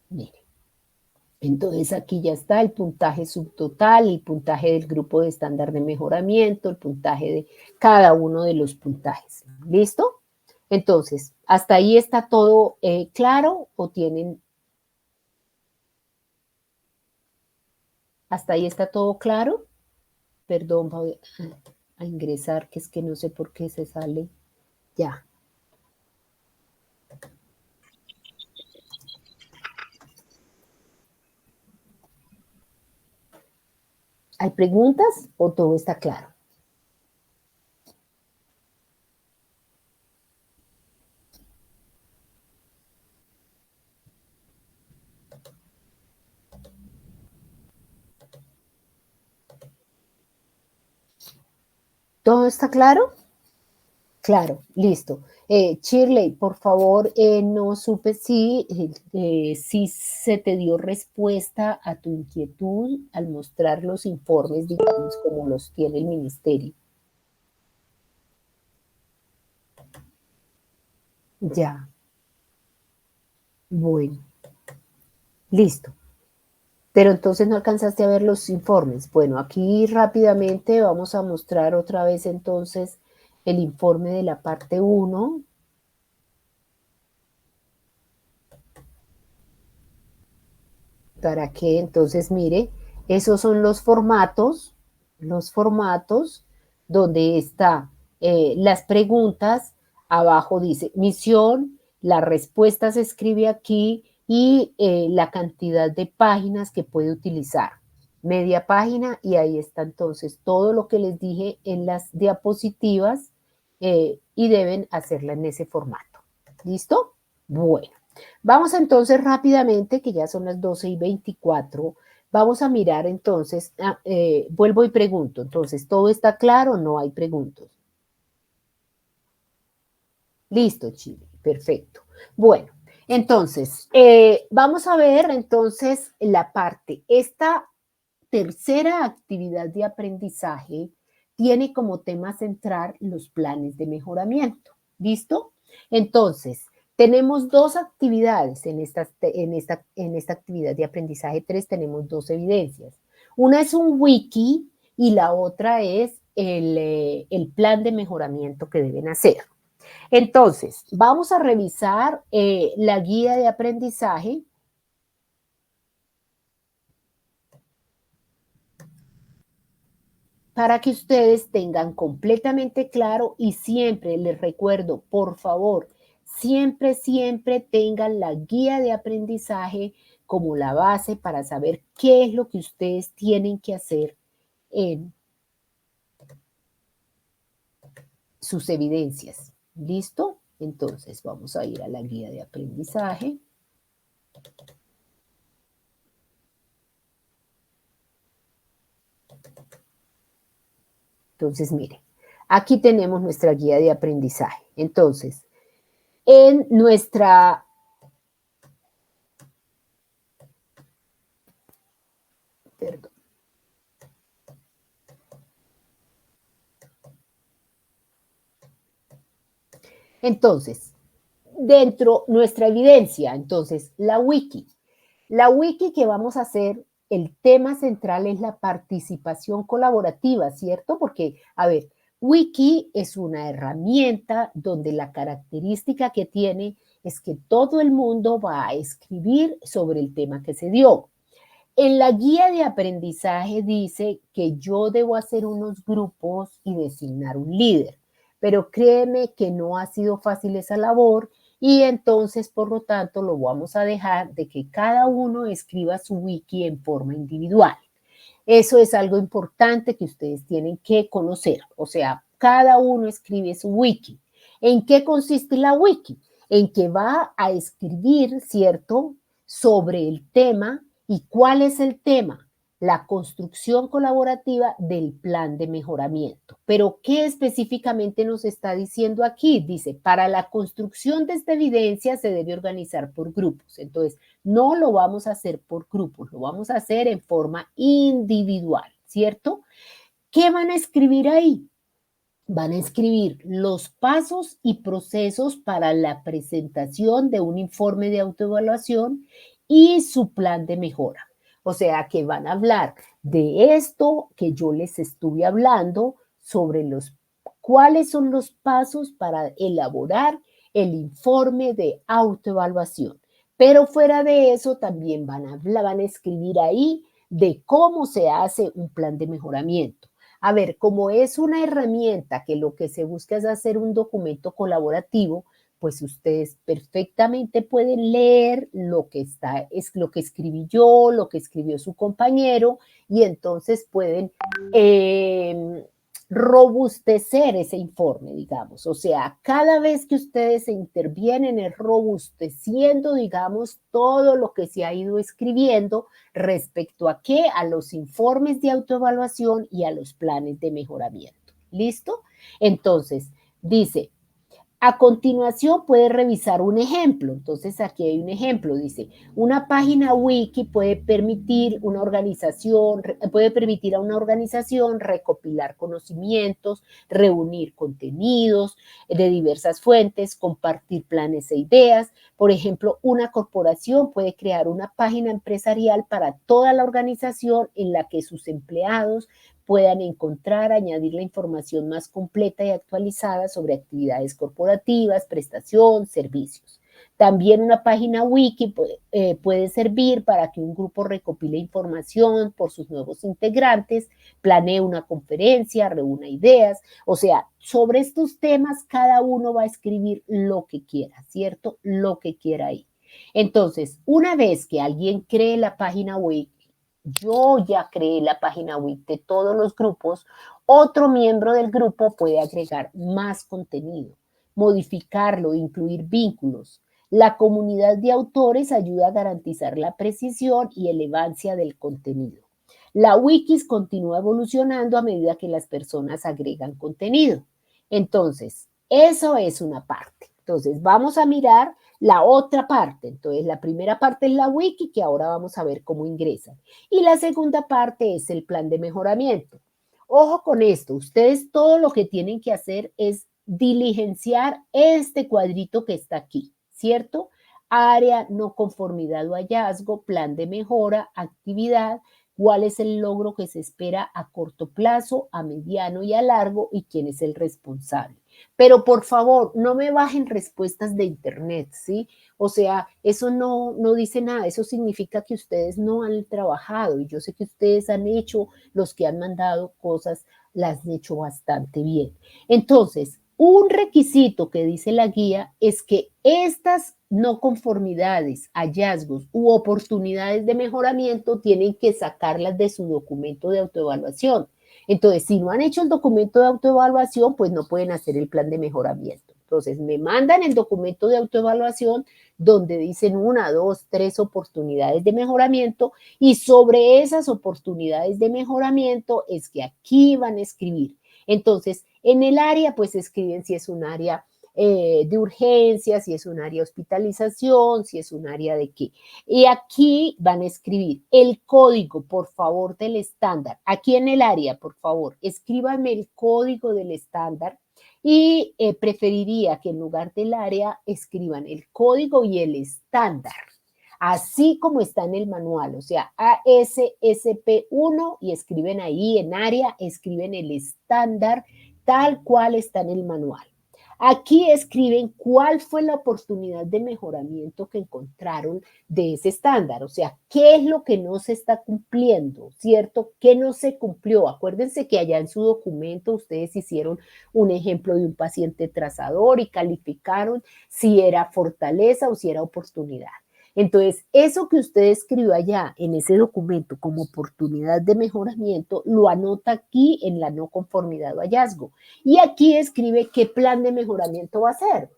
Miren. Entonces aquí ya está el puntaje subtotal, el puntaje del grupo de estándar de mejoramiento, el puntaje de cada uno de los puntajes. ¿Listo? Entonces, ¿hasta ahí está todo claro o tienen? ¿Hasta ahí está todo claro? Perdón, voy a ingresar, que es que no sé por qué se sale. Ya. ¿Hay preguntas o todo está claro? ¿Todo está claro? Claro, listo. Shirley, por favor, no supe si se te dio respuesta a tu inquietud al mostrar los informes, digamos, como los tiene el ministerio. Ya. Bueno, listo. Pero entonces no alcanzaste a ver los informes. Bueno, aquí rápidamente vamos a mostrar otra vez entonces el informe de la parte 1. Para que entonces mire, esos son los formatos donde está las preguntas, abajo dice misión, La respuesta se escribe aquí y la cantidad de páginas que puede utilizar. Media página y ahí está entonces todo lo que les dije en las diapositivas y deben hacerla en ese formato. ¿Listo? Bueno, vamos entonces rápidamente, que ya son las 12:24. Vamos a mirar entonces, vuelvo y pregunto, entonces, ¿todo está claro? No hay preguntas. Listo, Chile, perfecto. Bueno, entonces, vamos a ver entonces la parte, esta tercera actividad de aprendizaje tiene como tema central los planes de mejoramiento. ¿Listo? Entonces, tenemos dos actividades en esta actividad de aprendizaje 3, tenemos dos evidencias. Una es un wiki y la otra es el plan de mejoramiento que deben hacer. Entonces, vamos a revisar la guía de aprendizaje. Para que ustedes tengan completamente claro y siempre les recuerdo, por favor, siempre, siempre tengan la guía de aprendizaje como la base para saber qué es lo que ustedes tienen que hacer en sus evidencias. ¿Listo? Entonces vamos a ir a la guía de aprendizaje. Entonces, mire, aquí tenemos nuestra guía de aprendizaje. Entonces, en nuestra... Perdón. Entonces, dentro nuestra evidencia, entonces, la wiki. La wiki que vamos a hacer, el tema central es la participación colaborativa, ¿cierto? Porque, a ver, wiki es una herramienta donde la característica que tiene es que todo el mundo va a escribir sobre el tema que se dio. En la guía de aprendizaje dice que yo debo hacer unos grupos y designar un líder, pero créeme que no ha sido fácil esa labor y entonces, por lo tanto, lo vamos a dejar de que cada uno escriba su wiki en forma individual. Eso es algo importante que ustedes tienen que conocer. O sea, cada uno escribe su wiki. ¿En qué consiste la wiki? En que va a escribir, ¿cierto?, sobre el tema. ¿Y cuál es el tema? La construcción colaborativa del plan de mejoramiento. Pero, ¿qué específicamente nos está diciendo aquí? Dice, para la construcción de esta evidencia se debe organizar por grupos. Entonces, no lo vamos a hacer por grupos, lo vamos a hacer en forma individual, ¿cierto? ¿Qué van a escribir ahí? Van a escribir los pasos y procesos para la presentación de un informe de autoevaluación y su plan de mejora. O sea, que van a hablar de esto que yo les estuve hablando, sobre cuáles son los pasos para elaborar el informe de autoevaluación. Pero fuera de eso, también van a escribir ahí de cómo se hace un plan de mejoramiento. A ver, como es una herramienta que lo que se busca es hacer un documento colaborativo, pues ustedes perfectamente pueden leer lo que es lo que escribí yo, lo que escribió su compañero, y entonces pueden robustecer ese informe, digamos. O sea, cada vez que ustedes se intervienen es robusteciendo, digamos, todo lo que se ha ido escribiendo respecto a qué, a los informes de autoevaluación y a los planes de mejoramiento. ¿Listo? Entonces, dice, a continuación puede revisar un ejemplo. Entonces aquí hay un ejemplo, dice, una página wiki puede permitir a una organización recopilar conocimientos, reunir contenidos de diversas fuentes, compartir planes e ideas. Por ejemplo, una corporación puede crear una página empresarial para toda la organización en la que sus empleados puedan encontrar, añadir la información más completa y actualizada sobre actividades corporativas, prestación, servicios. También una página wiki puede servir para que un grupo recopile información por sus nuevos integrantes, planee una conferencia, reúna ideas, o sea, sobre estos temas cada uno va a escribir lo que quiera, ¿cierto? Lo que quiera ahí. Entonces, una vez que alguien cree la página wiki, yo ya creé la página wiki de todos los grupos, otro miembro del grupo puede agregar más contenido, modificarlo, incluir vínculos. La comunidad de autores ayuda a garantizar la precisión y elevancia del contenido. La wiki continúa evolucionando a medida que las personas agregan contenido. Entonces, eso es una parte. Entonces, vamos a mirar la otra parte. Entonces, la primera parte es la wiki, que ahora vamos a ver cómo ingresan. Y la segunda parte es el plan de mejoramiento. Ojo con esto, ustedes todo lo que tienen que hacer es diligenciar este cuadrito que está aquí, ¿cierto? Área, no conformidad o hallazgo, plan de mejora, actividad, cuál es el logro que se espera a corto plazo, a mediano y a largo y quién es el responsable. Pero por favor, no me bajen respuestas de internet, ¿sí? O sea, eso no dice nada, eso significa que ustedes no han trabajado y yo sé que ustedes han hecho, los que han mandado cosas, las han hecho bastante bien. Entonces, un requisito que dice la guía es que estas no conformidades, hallazgos u oportunidades de mejoramiento tienen que sacarlas de su documento de autoevaluación. Entonces, si no han hecho el documento de autoevaluación, pues no pueden hacer el plan de mejoramiento. Entonces, me mandan el documento de autoevaluación donde dicen 1, 2, 3 oportunidades de mejoramiento y sobre esas oportunidades de mejoramiento es que aquí van a escribir. Entonces, en el área, pues escriben si es un área de urgencia, si es un área de hospitalización, si es un área de qué. Y aquí van a escribir el código, por favor, del estándar. Aquí en el área, por favor, escríbanme el código del estándar y preferiría que en lugar del área escriban el código y el estándar, así como está en el manual, o sea, ASSP1 y escriben ahí en área, escriben el estándar tal cual está en el manual. Aquí escriben cuál fue la oportunidad de mejoramiento que encontraron de ese estándar, o sea, qué es lo que no se está cumpliendo, ¿cierto? ¿Qué no se cumplió? Acuérdense que allá en su documento ustedes hicieron un ejemplo de un paciente trazador y calificaron si era fortaleza o si era oportunidad. Entonces, eso que usted escribió allá en ese documento como oportunidad de mejoramiento, lo anota aquí en la no conformidad o hallazgo. Y aquí escribe qué plan de mejoramiento va a hacer.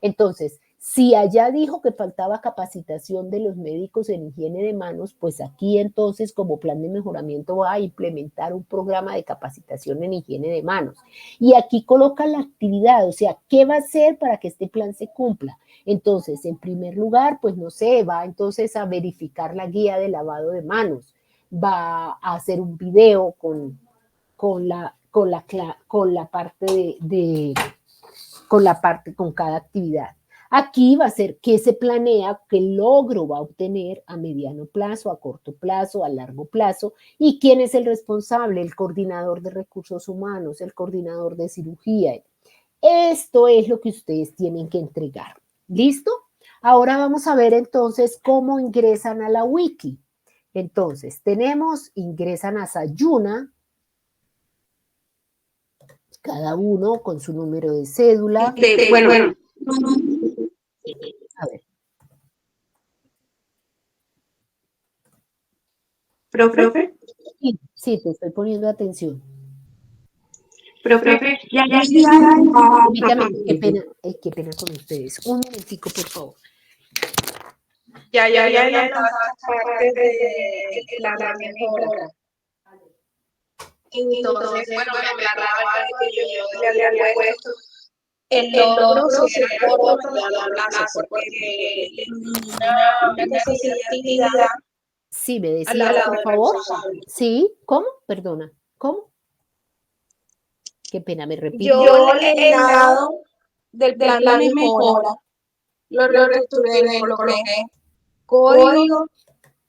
Entonces, si allá dijo que faltaba capacitación de los médicos en higiene de manos, pues aquí entonces como plan de mejoramiento va a implementar un programa de capacitación en higiene de manos. Y aquí coloca la actividad, o sea, ¿qué va a hacer para que este plan se cumpla? Entonces, en primer lugar, pues no sé, va entonces a verificar la guía de lavado de manos, va a hacer un video con la parte con cada actividad. Aquí va a ser qué se planea, qué logro va a obtener a mediano plazo, a corto plazo, a largo plazo y quién es el responsable, el coordinador de recursos humanos, el coordinador de cirugía. Esto es lo que ustedes tienen que entregar. ¿Listo? Ahora vamos a ver entonces cómo ingresan a la wiki. Entonces, ingresan a Sayuna, cada uno con su número de cédula. Bueno, A ver. profe, Sí, te estoy poniendo atención. profe, ya. Permítame, qué pena con ustedes. Un momentico, por favor. Ya adelantaba esa parte del plan de mejora. Entonces, bueno, me aclaraba que yo le había puesto el logro si era corto o mediano plazo, porque una cosa es actividad. Sí, me decías, por favor. Sí, ¿cómo? Perdona, ¿cómo? Qué pena, me repito. Yo el lado del plan de mejora lo reestructuré, le coloqué código,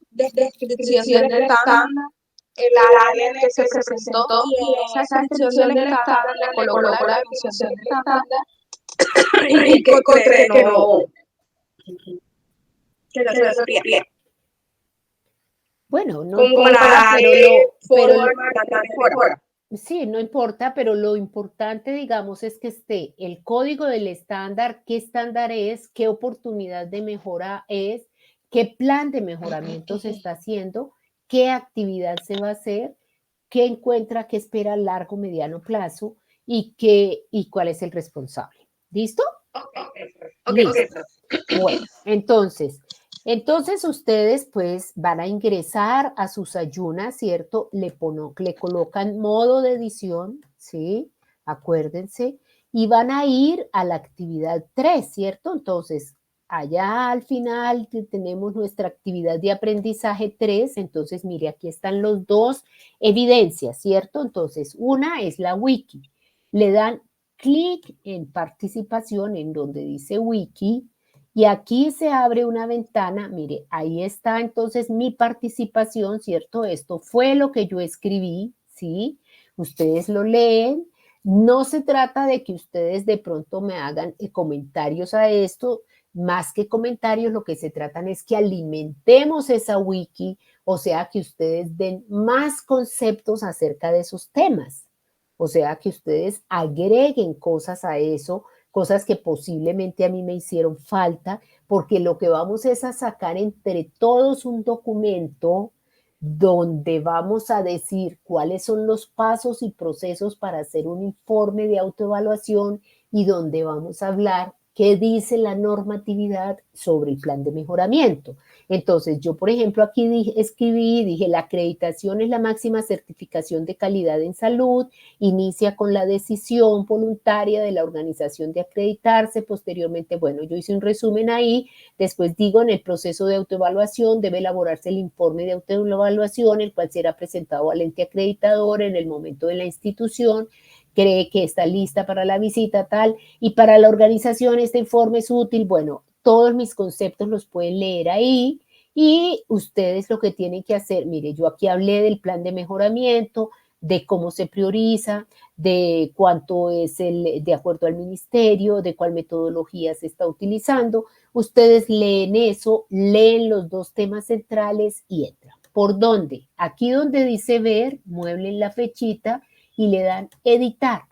descripción del estándar, el área en el que se presentó y en esa descripción del estándar le coloco la definición del estándar y que cree que no que no se pierda. Bueno, no Como importa, para mejora. sí, no importa, pero lo importante, digamos, es que esté el código del estándar, qué estándar es, qué oportunidad de mejora es, qué plan de mejoramiento se está haciendo, qué actividad se va a hacer, qué encuentra, qué espera a largo, mediano plazo y cuál es el responsable. ¿Listo? Okay. Listo. Bueno, entonces ustedes pues van a ingresar a sus ayunas, ¿cierto? Le colocan modo de edición, ¿sí? Acuérdense. Y van a ir a la actividad 3, ¿cierto? Entonces, allá al final tenemos nuestra actividad de aprendizaje 3. Entonces, mire, aquí están los dos evidencias, ¿cierto? Entonces, una es la wiki. Le dan clic en participación en donde dice wiki y aquí se abre una ventana, mire, ahí está entonces mi participación, ¿cierto? Esto fue lo que yo escribí, ¿sí? Ustedes lo leen. No se trata de que ustedes de pronto me hagan comentarios a esto, más que comentarios, lo que se tratan es que alimentemos esa wiki, o sea, que ustedes den más conceptos acerca de esos temas. O sea, que ustedes agreguen cosas a eso, cosas que posiblemente a mí me hicieron falta, porque lo que vamos es a sacar entre todos un documento donde vamos a decir cuáles son los pasos y procesos para hacer un informe de autoevaluación y donde vamos a hablar qué dice la normatividad sobre el plan de mejoramiento. Entonces, yo, por ejemplo, aquí dije, la acreditación es la máxima certificación de calidad en salud, inicia con la decisión voluntaria de la organización de acreditarse, posteriormente, bueno, yo hice un resumen ahí, después digo, en el proceso de autoevaluación debe elaborarse el informe de autoevaluación, el cual será presentado al ente acreditador en el momento de la institución, cree que está lista para la visita tal, y para la organización este informe es útil, bueno, todos mis conceptos los pueden leer ahí, y ustedes lo que tienen que hacer, mire, yo aquí hablé del plan de mejoramiento, de cómo se prioriza, de cuánto es de acuerdo al ministerio, de cuál metodología se está utilizando. Ustedes leen eso, leen los dos temas centrales y entran. ¿Por dónde? Aquí donde dice ver, mueven la flechita y le dan editar.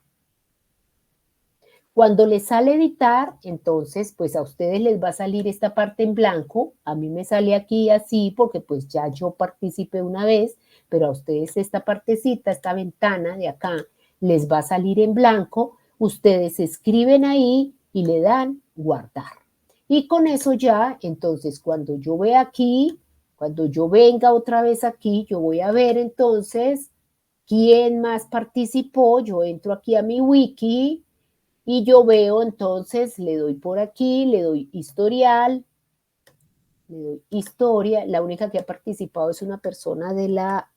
Cuando les sale editar, entonces, pues a ustedes les va a salir esta parte en blanco. A mí me sale aquí así porque pues ya yo participé una vez, pero a ustedes esta partecita, esta ventana de acá, les va a salir en blanco. Ustedes escriben ahí y le dan guardar. Y con eso ya, entonces, cuando yo vea aquí, cuando yo venga otra vez aquí, yo voy a ver entonces quién más participó. Yo entro aquí a mi wiki y yo veo entonces, le doy por aquí, le doy historial, le doy historia. La única que ha participado es una persona de la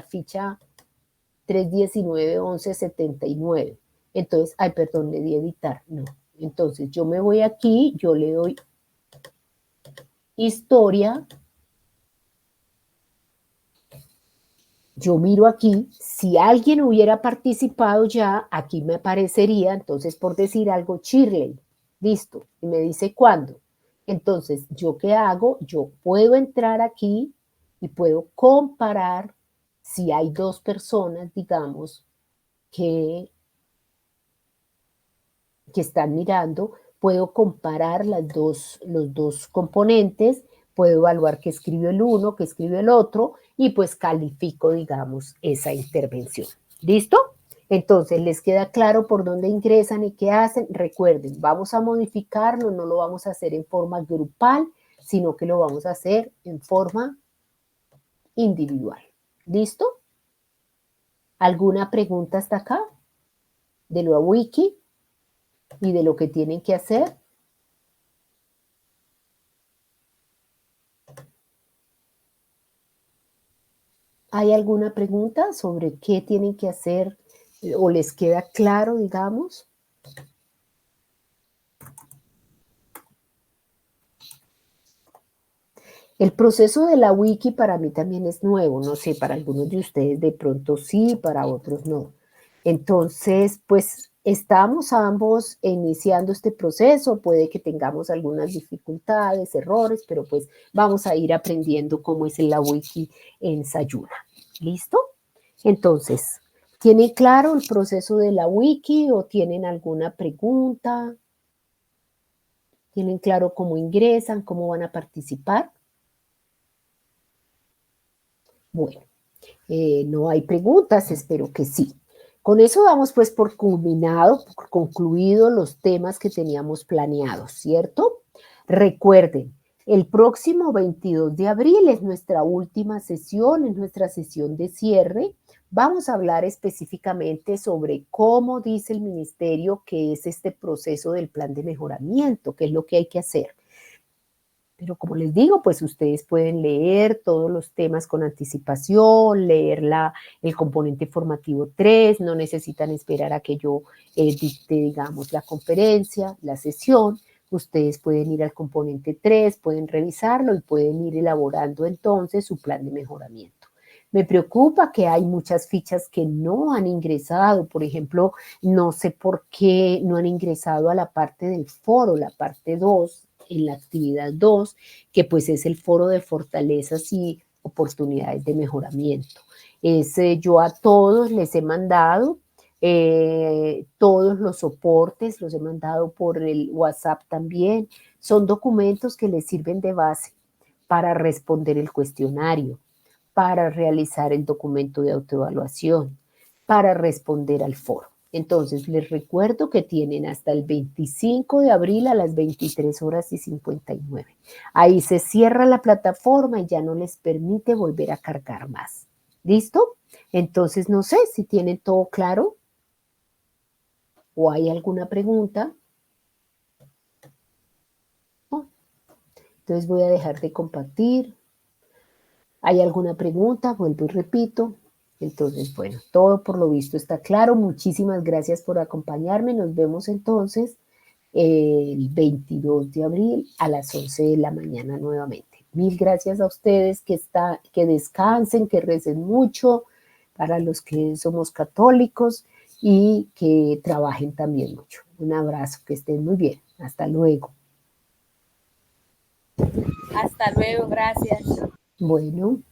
ficha 319-1179. Entonces, ay, perdón, le di editar, no. Entonces, yo me voy aquí, yo le doy historia. Yo miro aquí, si alguien hubiera participado ya, aquí me aparecería, entonces por decir algo, Shirley, listo, y me dice cuándo. Entonces, ¿yo qué hago? Yo puedo entrar aquí y puedo comparar si hay dos personas, digamos, que, que están mirando, puedo comparar los dos componentes, puedo evaluar qué escribió el uno, qué escribió el otro, y pues califico, digamos, esa intervención. ¿Listo? Entonces, ¿les queda claro por dónde ingresan y qué hacen? Recuerden, vamos a modificarlo, no lo vamos a hacer en forma grupal, sino que lo vamos a hacer en forma individual. ¿Listo? ¿Alguna pregunta hasta acá? De lo a wiki y de lo que tienen que hacer. ¿Hay alguna pregunta sobre qué tienen que hacer o les queda claro, digamos? El proceso de la wiki para mí también es nuevo, no sé, para algunos de ustedes de pronto sí, para otros no. Entonces, pues estamos ambos iniciando este proceso, puede que tengamos algunas dificultades, errores, pero pues vamos a ir aprendiendo cómo es la wiki en Sayuna. ¿Listo? Entonces, ¿tienen claro el proceso de la wiki o tienen alguna pregunta? ¿Tienen claro cómo ingresan, cómo van a participar? Bueno, no hay preguntas, espero que sí. Con eso damos pues por culminado, por concluido los temas que teníamos planeados, ¿cierto? Recuerden, el próximo 22 de abril es nuestra última sesión, es nuestra sesión de cierre. Vamos a hablar específicamente sobre cómo dice el ministerio que es este proceso del plan de mejoramiento, qué es lo que hay que hacer. Pero como les digo, pues ustedes pueden leer todos los temas con anticipación, leer el componente formativo 3, no necesitan esperar a que yo dicte, digamos, la conferencia, la sesión. Ustedes pueden ir al componente 3, pueden revisarlo y pueden ir elaborando entonces su plan de mejoramiento. Me preocupa que hay muchas fichas que no han ingresado, por ejemplo, no sé por qué no han ingresado a la parte del foro, la parte 2, en la actividad 2, que pues es el foro de fortalezas y oportunidades de mejoramiento. Yo a todos les he mandado todos los soportes, los he mandado por el WhatsApp también. Son documentos que les sirven de base para responder el cuestionario, para realizar el documento de autoevaluación, para responder al foro. Entonces, les recuerdo que tienen hasta el 25 de abril a las 23 horas y 59. Ahí se cierra la plataforma y ya no les permite volver a cargar más. ¿Listo? Entonces, no sé si tienen todo claro o hay alguna pregunta. ¿No? Entonces, voy a dejar de compartir. ¿Hay alguna pregunta? Vuelvo y repito. Entonces, bueno, todo por lo visto está claro. Muchísimas gracias por acompañarme. Nos vemos entonces el 22 de abril a las 11 de la mañana nuevamente. Mil gracias a ustedes, que descansen, que recen mucho, para los que somos católicos y que trabajen también mucho. Un abrazo, que estén muy bien. Hasta luego. Hasta luego, gracias. Bueno.